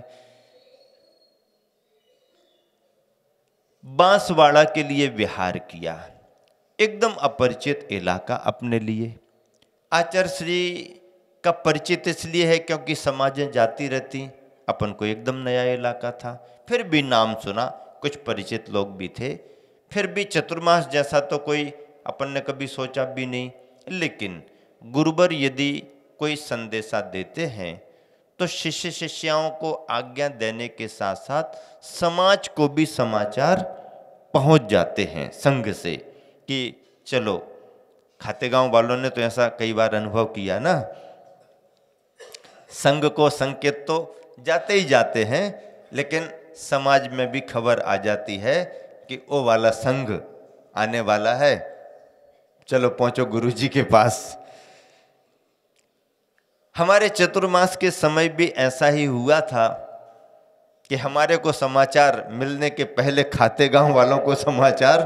बांसवाड़ा के लिए विहार किया, एकदम अपरिचित इलाका अपने लिए। आचार्य श्री का परिचित इसलिए है क्योंकि समाजें जाती रहती, अपन को एकदम नया इलाका था, फिर भी नाम सुना, कुछ परिचित लोग भी थे, फिर भी चतुर्मास जैसा तो कोई अपन ने कभी सोचा भी नहीं। लेकिन गुरुवर यदि कोई संदेशा देते हैं तो शिष्य शिष्याओं को आज्ञा देने के साथ साथ समाज को भी समाचार पहुंच जाते हैं संघ से कि चलो। खातेगांव वालों ने तो ऐसा कई बार अनुभव किया ना, संघ को संकेत तो जाते ही जाते हैं, लेकिन समाज में भी खबर आ जाती है कि वो वाला संघ आने वाला है, चलो पहुंचो गुरुजी के पास। हमारे चतुर्मास के समय भी ऐसा ही हुआ था कि हमारे को समाचार मिलने के पहले खातेगांव वालों को समाचार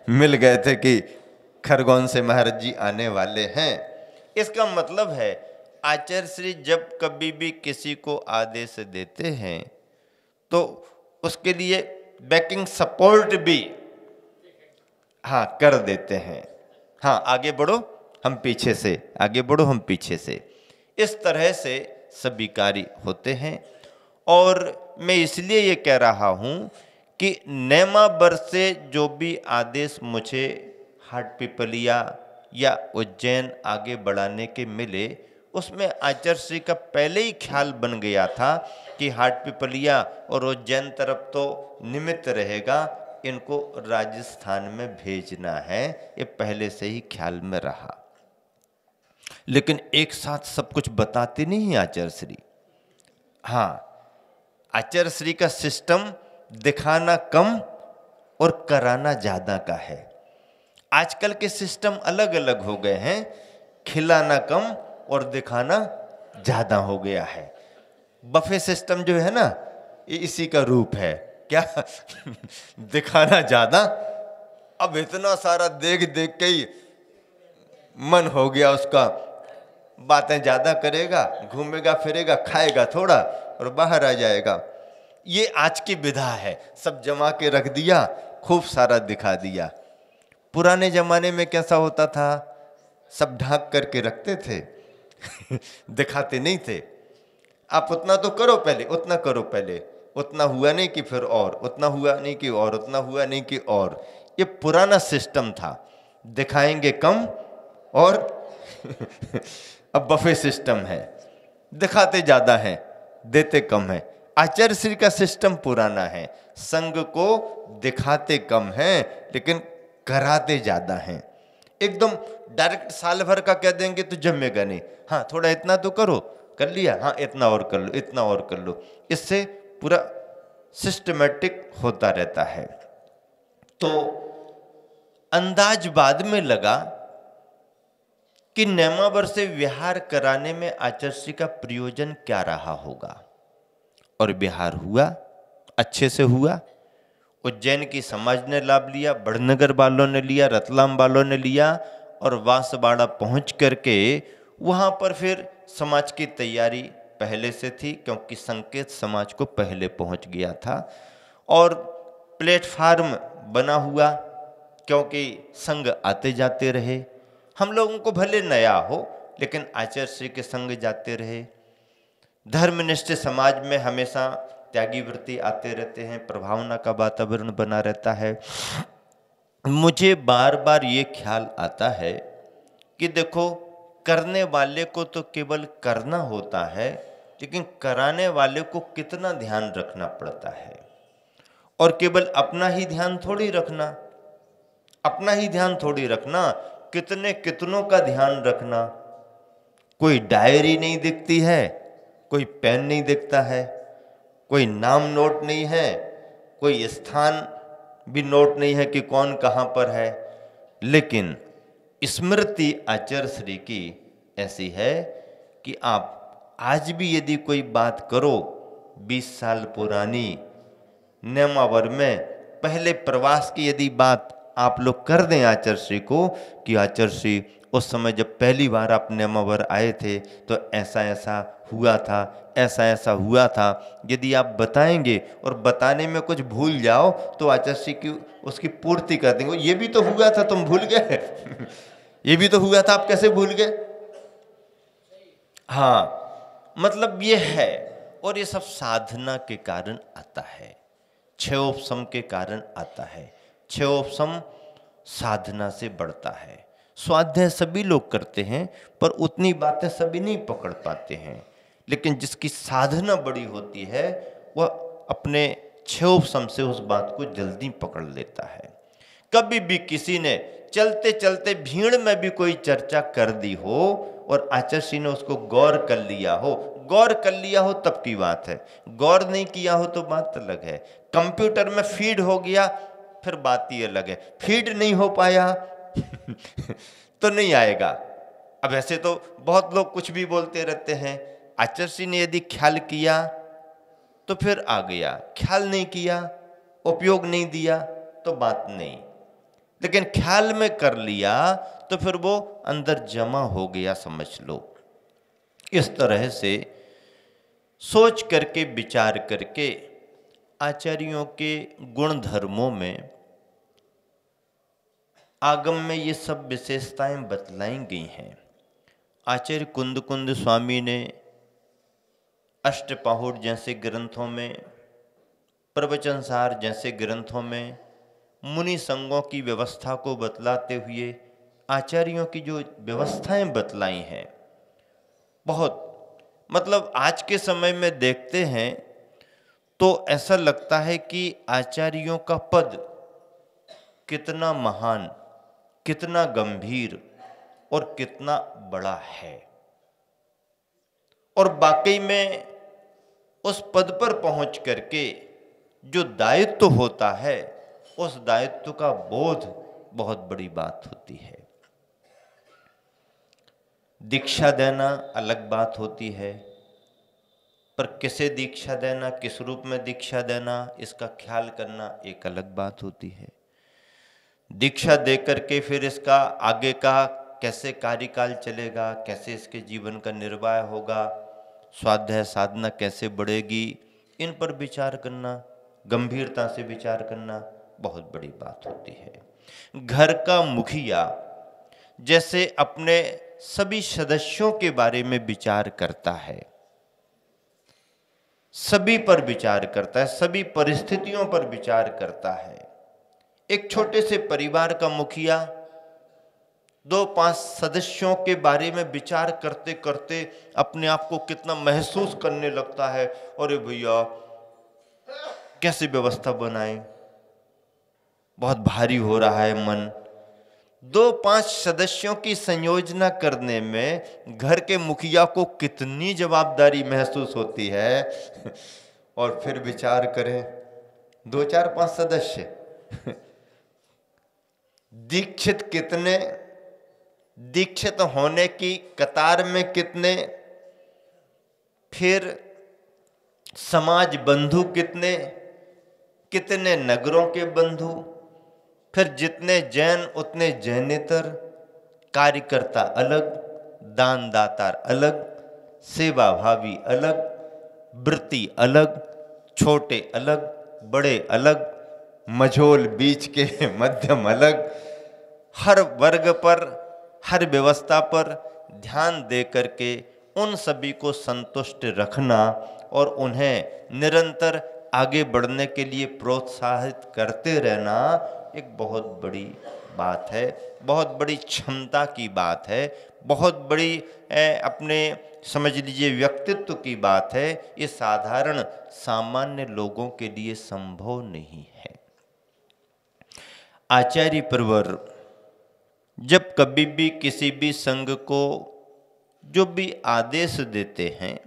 मिल गए थे कि खरगोन से महाराज जी आने वाले हैं। इसका मतलब है आचार्य श्री जब कभी भी किसी को आदेश देते हैं तो उसके लिए बैकिंग सपोर्ट भी हाँ कर देते हैं, हाँ आगे बढ़ो हम पीछे से, आगे बढ़ो हम पीछे से, इस तरह से सभी कार्य होते हैं। और मैं इसलिए ये कह रहा हूँ कि नेमावर से जो भी आदेश मुझे हाटपिपलिया या उज्जैन आगे बढ़ाने के मिले, उसमें आचार्य श्री का पहले ही ख्याल बन गया था कि हाटपिपलिया और उज्जैन तरफ तो निमित्त रहेगा, इनको राजस्थान में भेजना है, ये पहले से ही ख्याल में रहा। लेकिन एक साथ सब कुछ बताते नहीं हैं आचार्य श्री। हाँ, आचार्य श्री का सिस्टम दिखाना कम और कराना ज्यादा का है। आजकल के सिस्टम अलग अलग हो गए हैं, खिलाना कम और दिखाना ज्यादा हो गया है। बफे सिस्टम जो है ना, ये इसी का रूप है, क्या? दिखाना ज्यादा, अब इतना सारा देख देख के ही मन हो गया उसका, बातें ज्यादा करेगा, घूमेगा फिरेगा, खाएगा थोड़ा और बाहर आ जाएगा। ये आज की विधा है, सब जमा के रख दिया, खूब सारा दिखा दिया। पुराने जमाने में कैसा होता था, सब ढांक करके रखते थे। दिखाते नहीं थे। आप उतना तो करो पहले, उतना करो पहले, उतना हुआ नहीं कि फिर और, उतना हुआ नहीं कि और, उतना हुआ नहीं कि और। ये पुराना सिस्टम था, दिखाएंगे कम और अब बफे सिस्टम है, दिखाते ज्यादा हैं, देते कम है। आचार्य श्री का सिस्टम पुराना है, संघ को दिखाते कम हैं लेकिन कराते ज्यादा हैं। एकदम डायरेक्ट साल भर का कह देंगे तो जमेगा नहीं, हाँ थोड़ा इतना तो करो, कर लिया, हाँ इतना और कर लो, इतना और कर लो। इससे पूरा सिस्टमेटिक होता रहता है। तो अंदाज बाद में लगा कि नेमावर से विहार कराने में आचार्य श्री का प्रयोजन क्या रहा होगा, और विहार हुआ, अच्छे से हुआ। उज्जैन की समाज ने लाभ लिया, बड़नगर वालों ने लिया, रतलाम वालों ने लिया, और बांसवाड़ा पहुंच करके वहां पर फिर समाज की तैयारी पहले से थी, क्योंकि संकेत समाज को पहले पहुंच गया था और प्लेटफार्म बना हुआ, क्योंकि संघ आते जाते रहे। हम लोगों को भले नया हो, लेकिन आचार्य श्री के संग जाते रहे। धर्मनिष्ठ समाज में हमेशा त्यागी वृत्ति आते रहते हैं, प्रभावना का वातावरण बना रहता है। मुझे बार बार ये ख्याल आता है कि देखो, करने वाले को तो केवल करना होता है, लेकिन कराने वाले को कितना ध्यान रखना पड़ता है। और केवल अपना ही ध्यान थोड़ी रखना, अपना ही ध्यान थोड़ी रखना, कितने कितनों का ध्यान रखना। कोई डायरी नहीं दिखती है, कोई पेन नहीं दिखता है, कोई नाम नोट नहीं है, कोई स्थान भी नोट नहीं है कि कौन कहाँ पर है। लेकिन स्मृति आचार्य श्री की ऐसी है कि आप आज भी यदि कोई बात करो 20 साल पुरानी, नेमावर में पहले प्रवास की यदि बात आप लोग कर दें आचार्य श्री को कि आचार्य श्री उस समय जब पहली बार आप नेमावर आए थे तो ऐसा ऐसा हुआ था, ऐसा ऐसा हुआ था, यदि आप बताएंगे और बताने में कुछ भूल जाओ तो आचार्य श्री की उसकी पूर्ति कर देंगे। ये भी तो हुआ था, तुम भूल गए ये भी तो हुआ था, आप कैसे भूल गए। हाँ, मतलब ये है। और ये सब साधना के कारण आता है, क्षयोपशम के कारण आता है। क्षयोपशम साधना से बढ़ता है। स्वाध्याय सभी लोग करते हैं, पर उतनी बातें सभी नहीं पकड़ पाते हैं। लेकिन जिसकी साधना बड़ी होती है वह अपने क्षयोपशम से उस बात को जल्दी पकड़ लेता है। कभी भी किसी ने चलते चलते भीड़ में भी कोई चर्चा कर दी हो और आचार्य श्री ने उसको गौर कर लिया हो, गौर कर लिया हो तब की बात है, गौर नहीं किया हो तो बात अलग है। कंप्यूटर में फीड हो गया फिर बात ही अलग है, फीड नहीं हो पाया तो नहीं आएगा। अब ऐसे तो बहुत लोग कुछ भी बोलते रहते हैं। आचार्य श्री ने यदि ख्याल किया तो फिर आ गया, ख्याल नहीं किया, उपयोग नहीं दिया तो बात नहीं। लेकिन ख्याल में कर लिया तो फिर वो अंदर जमा हो गया, समझ लो। इस तरह से सोच करके विचार करके आचार्यों के गुण धर्मों में आगम में ये सब विशेषताएं बतलाई गई हैं। आचार्य कुंद कुंद स्वामी ने अष्टपाहुर जैसे ग्रंथों में, प्रवचनसार जैसे ग्रंथों में मुनि संगों की व्यवस्था को बतलाते हुए आचार्यों की जो व्यवस्थाएं बतलाई हैं, बहुत मतलब आज के समय में देखते हैं तो ऐसा लगता है कि आचार्यों का पद कितना महान, कितना गंभीर और कितना बड़ा है। और वाकई में उस पद पर पहुंच करके जो दायित्व होता है, उस दायित्व का बोध बहुत बड़ी बात होती है। दीक्षा देना अलग बात होती है, पर किसे दीक्षा देना, किस रूप में दीक्षा देना, इसका ख्याल करना एक अलग बात होती है। दीक्षा दे करके फिर इसका आगे का कैसे कार्यकाल चलेगा, कैसे इसके जीवन का निर्वाह होगा, स्वाध्याय साधना कैसे बढ़ेगी, इन पर विचार करना, गंभीरता से विचार करना बहुत बड़ी बात होती है। घर का मुखिया जैसे अपने सभी सदस्यों के बारे में विचार करता है, सभी पर विचार करता है, सभी परिस्थितियों पर विचार करता है। एक छोटे से परिवार का मुखिया 2-5 सदस्यों के बारे में विचार करते करते अपने आप को कितना महसूस करने लगता है, अरे भैया कैसे व्यवस्था बनाएं, बहुत भारी हो रहा है मन। 2-5 सदस्यों की संयोजना करने में घर के मुखिया को कितनी जवाबदारी महसूस होती है और फिर विचार करें 2-4-5 सदस्य दीक्षित कितने, दीक्षित होने की कतार में कितने, फिर समाज बंधु कितने, कितने नगरों के बंधु, फिर जितने जैन उतने जैनेतर, कार्यकर्ता अलग, दानदाता अलग, सेवा भावी अलग, वृत्ति अलग, छोटे अलग, बड़े अलग, मझोल बीच के मध्यम अलग, हर वर्ग पर, हर व्यवस्था पर ध्यान दे करके उन सभी को संतुष्ट रखना और उन्हें निरंतर आगे बढ़ने के लिए प्रोत्साहित करते रहना एक बहुत बड़ी बात है, बहुत बड़ी क्षमता की बात है, बहुत बड़ी अपने समझ लीजिए व्यक्तित्व की बात है। ये साधारण सामान्य लोगों के लिए संभव नहीं है। आचार्य प्रवर जब कभी भी किसी भी संघ को जो भी आदेश देते हैं,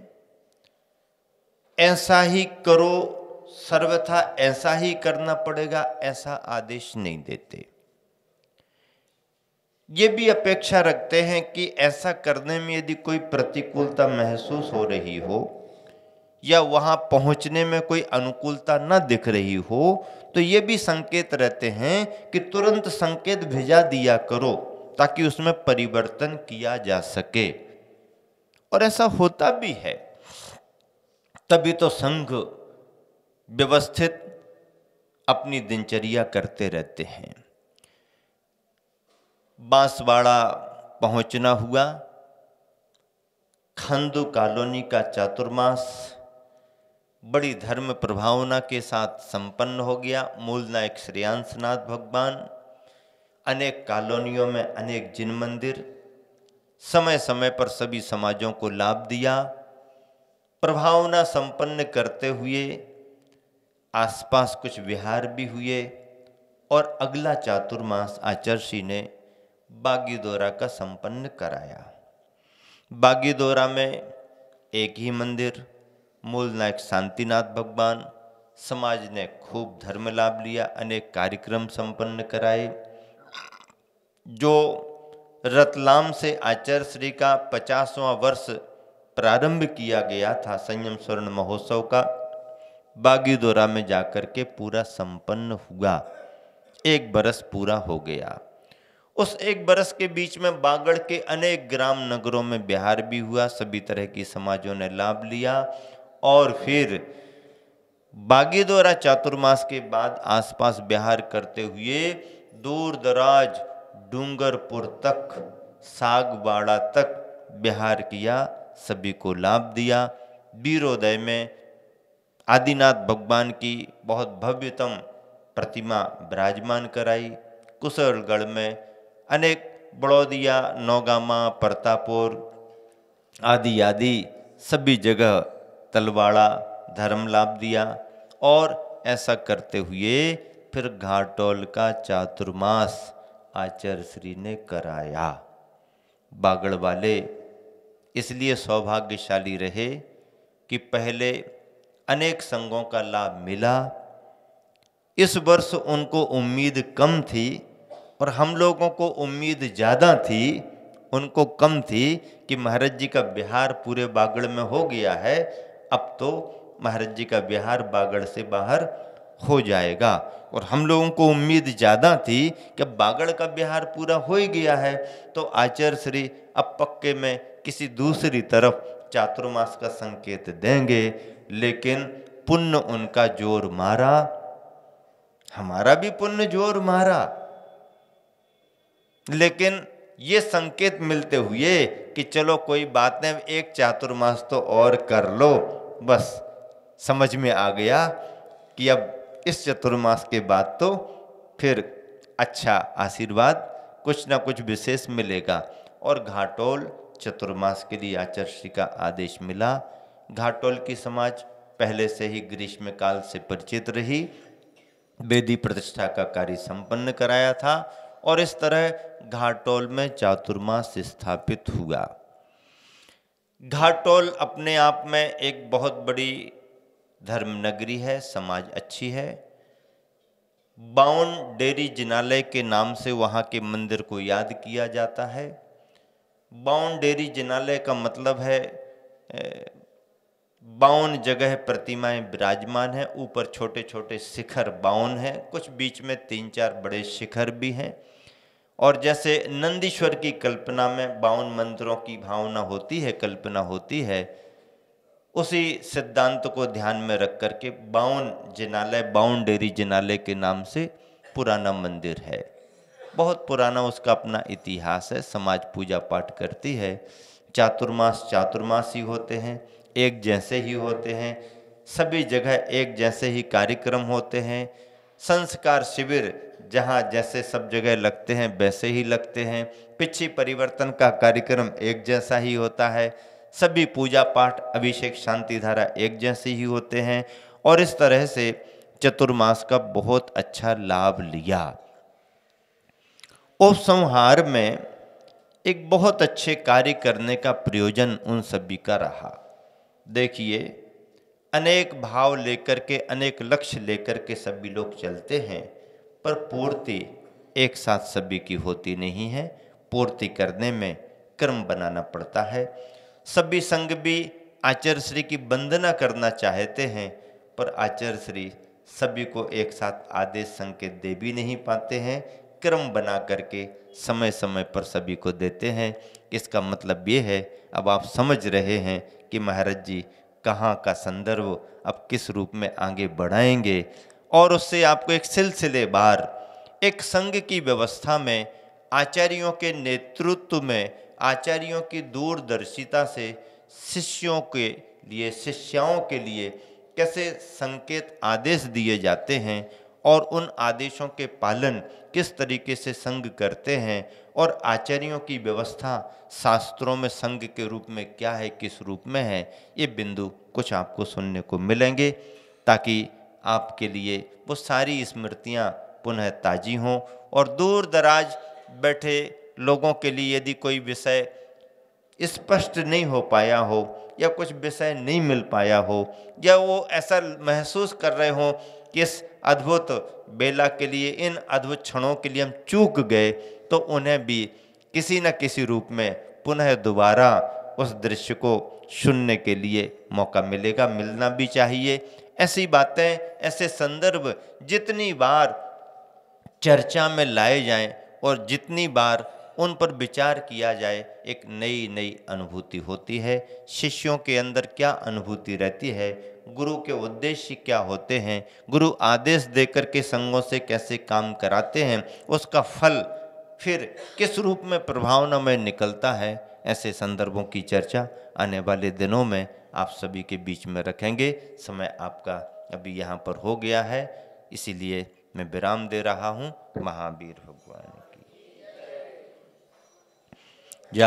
ऐसा ही करो, सर्वथा ऐसा ही करना पड़ेगा, ऐसा आदेश नहीं देते। ये भी अपेक्षा रखते हैं कि ऐसा करने में यदि कोई प्रतिकूलता महसूस हो रही हो या वहां पहुंचने में कोई अनुकूलता न दिख रही हो तो ये भी संकेत रहते हैं कि तुरंत संकेत भेजा दिया करो ताकि उसमें परिवर्तन किया जा सके। और ऐसा होता भी है, तभी तो संघ व्यवस्थित अपनी दिनचर्या करते रहते हैं। बांसवाड़ा पहुंचना हुआ, खंदू कॉलोनी का चातुर्मास बड़ी धर्म प्रभावना के साथ संपन्न हो गया। मूल नायक श्रेयांसनाथ भगवान, अनेक कॉलोनियों में अनेक जिन मंदिर, समय समय पर सभी समाजों को लाभ दिया। प्रभावना संपन्न करते हुए आसपास कुछ विहार भी हुए और अगला चातुर्मास आचार्य ने बागीदोरा का संपन्न कराया। बागीदोरा में एक ही मंदिर, मूल नायक शांतिनाथ भगवान, समाज ने खूब धर्म लाभ लिया, अनेक कार्यक्रम संपन्न कराए। जो रतलाम से आचार्य श्री का 50वां वर्ष प्रारंभ किया गया था संयम स्वर्ण महोत्सव का, बागीदोरा में जाकर के पूरा संपन्न हुआ। 1 बरस पूरा हो गया। उस 1 बरस के बीच में बागड़ के अनेक ग्राम नगरों में बिहार भी हुआ, सभी तरह की समाजों ने लाभ लिया। और फिर बागीदोरा चातुर्मास के बाद आसपास बिहार करते हुए दूर दराज डूंगरपुर तक, सागवाड़ा तक बिहार किया, सभी को लाभ दिया। बीरोदय में आदिनाथ भगवान की बहुत भव्यतम प्रतिमा विराजमान कराई। कुशलगढ़ में अनेक, बड़ौदिया, नौगामा, प्रतापुर आदि आदि सभी जगह तलवाड़ा धर्म लाभ दिया। और ऐसा करते हुए फिर घाटोल का चातुर्मास आचार्य श्री ने कराया। बागड़ वाले इसलिए सौभाग्यशाली रहे कि पहले अनेक संघों का लाभ मिला। इस वर्ष उनको उम्मीद कम थी और हम लोगों को उम्मीद ज़्यादा थी, उनको कम थी कि महाराज जी का बिहार पूरे बागड़ में हो गया है, अब तो महाराज जी का बिहार बागड़ से बाहर हो जाएगा। और हम लोगों को उम्मीद ज़्यादा थी कि अब बागड़ का बिहार पूरा हो ही गया है तो आचार्य श्री अब पक्के में किसी दूसरी तरफ चातुर्मास का संकेत देंगे। लेकिन पुण्य उनका जोर मारा, हमारा भी पुण्य जोर मारा, लेकिन ये संकेत मिलते हुए कि चलो कोई बात नहीं, एक चातुर्मास तो और कर लो। बस समझ में आ गया कि अब इस चतुर्मास के बाद तो फिर अच्छा आशीर्वाद कुछ ना कुछ विशेष मिलेगा। और घाटोल चतुर्मास के लिए आचार्य श्री का आदेश मिला। घाटोल की समाज पहले से ही ग्रीष्म काल से परिचित रही, वेदी प्रतिष्ठा का कार्य संपन्न कराया था और इस तरह घाटोल में चातुर्मास स्थापित हुआ। घाटोल अपने आप में एक बहुत बड़ी धर्म नगरी है, समाज अच्छी है। बाउन डेरी जिनालय के नाम से वहाँ के मंदिर को याद किया जाता है। बाउन डेरी जिनालय का मतलब है 52 जगह प्रतिमाएं विराजमान हैं, ऊपर छोटे छोटे शिखर 52 हैं, कुछ बीच में 3-4 बड़े शिखर भी हैं। और जैसे नंदीश्वर की कल्पना में 52 मंदिरों की भावना होती है, कल्पना होती है, उसी सिद्धांत को ध्यान में रख करके 52 जिनालय, 52 डेरी जिनालय के नाम से पुराना मंदिर है। बहुत पुराना उसका अपना इतिहास है। समाज पूजा पाठ करती है। चातुर्मास चातुर्मास ही होते हैं, एक जैसे ही होते हैं, सभी जगह एक जैसे ही कार्यक्रम होते हैं। संस्कार शिविर जहाँ जैसे सब जगह लगते हैं वैसे ही लगते हैं। पिछी परिवर्तन का कार्यक्रम एक जैसा ही होता है। सभी पूजा पाठ, अभिषेक, शांति धारा एक जैसे ही होते हैं। और इस तरह से चतुर्मास का बहुत अच्छा लाभ लिया। उपसंहार में एक बहुत अच्छे कार्य करने का प्रयोजन उन सभी का रहा। देखिए, अनेक भाव लेकर के, अनेक लक्ष्य लेकर के सभी लोग चलते हैं, पर पूर्ति एक साथ सभी की होती नहीं है। पूर्ति करने में क्रम बनाना पड़ता है। सभी संघ भी आचार्य श्री की वंदना करना चाहते हैं, पर आचार्य श्री सभी को एक साथ आदेश संकेत दे भी नहीं पाते हैं। क्रम बना करके समय समय पर सभी को देते हैं। इसका मतलब ये है, अब आप समझ रहे हैं कि महाराज जी कहाँ का संदर्भ अब किस रूप में आगे बढ़ाएंगे। और उससे आपको एक सिलसिलेवार, एक संघ की व्यवस्था में, आचार्यों के नेतृत्व में, आचार्यों की दूरदर्शिता से शिष्यों के लिए, शिष्याओं के लिए कैसे संकेत आदेश दिए जाते हैं और उन आदेशों के पालन किस तरीके से संघ करते हैं, और आचार्यों की व्यवस्था शास्त्रों में संघ के रूप में क्या है, किस रूप में है, ये बिंदु कुछ आपको सुनने को मिलेंगे, ताकि आपके लिए वो सारी स्मृतियाँ पुनः ताजी हों। और दूर दराज बैठे लोगों के लिए यदि कोई विषय स्पष्ट नहीं हो पाया हो, या कुछ विषय नहीं मिल पाया हो, या वो ऐसा महसूस कर रहे हो कि इस अद्भुत बेला के लिए, इन अद्भुत क्षणों के लिए हम चूक गए, तो उन्हें भी किसी न किसी रूप में पुनः दोबारा उस दृश्य को सुनने के लिए मौका मिलेगा, मिलना भी चाहिए। ऐसी बातें, ऐसे संदर्भ जितनी बार चर्चा में लाए जाएं और जितनी बार उन पर विचार किया जाए, एक नई नई अनुभूति होती है। शिष्यों के अंदर क्या अनुभूति रहती है, गुरु के उद्देश्य क्या होते हैं, गुरु आदेश देकर के संघों से कैसे काम कराते हैं, उसका फल फिर किस रूप में प्रभावना में निकलता है, ऐसे संदर्भों की चर्चा आने वाले दिनों में आप सभी के बीच में रखेंगे। समय आपका अभी यहाँ पर हो गया है, इसीलिए मैं विराम दे रहा हूँ। महावीर भगवान की जय।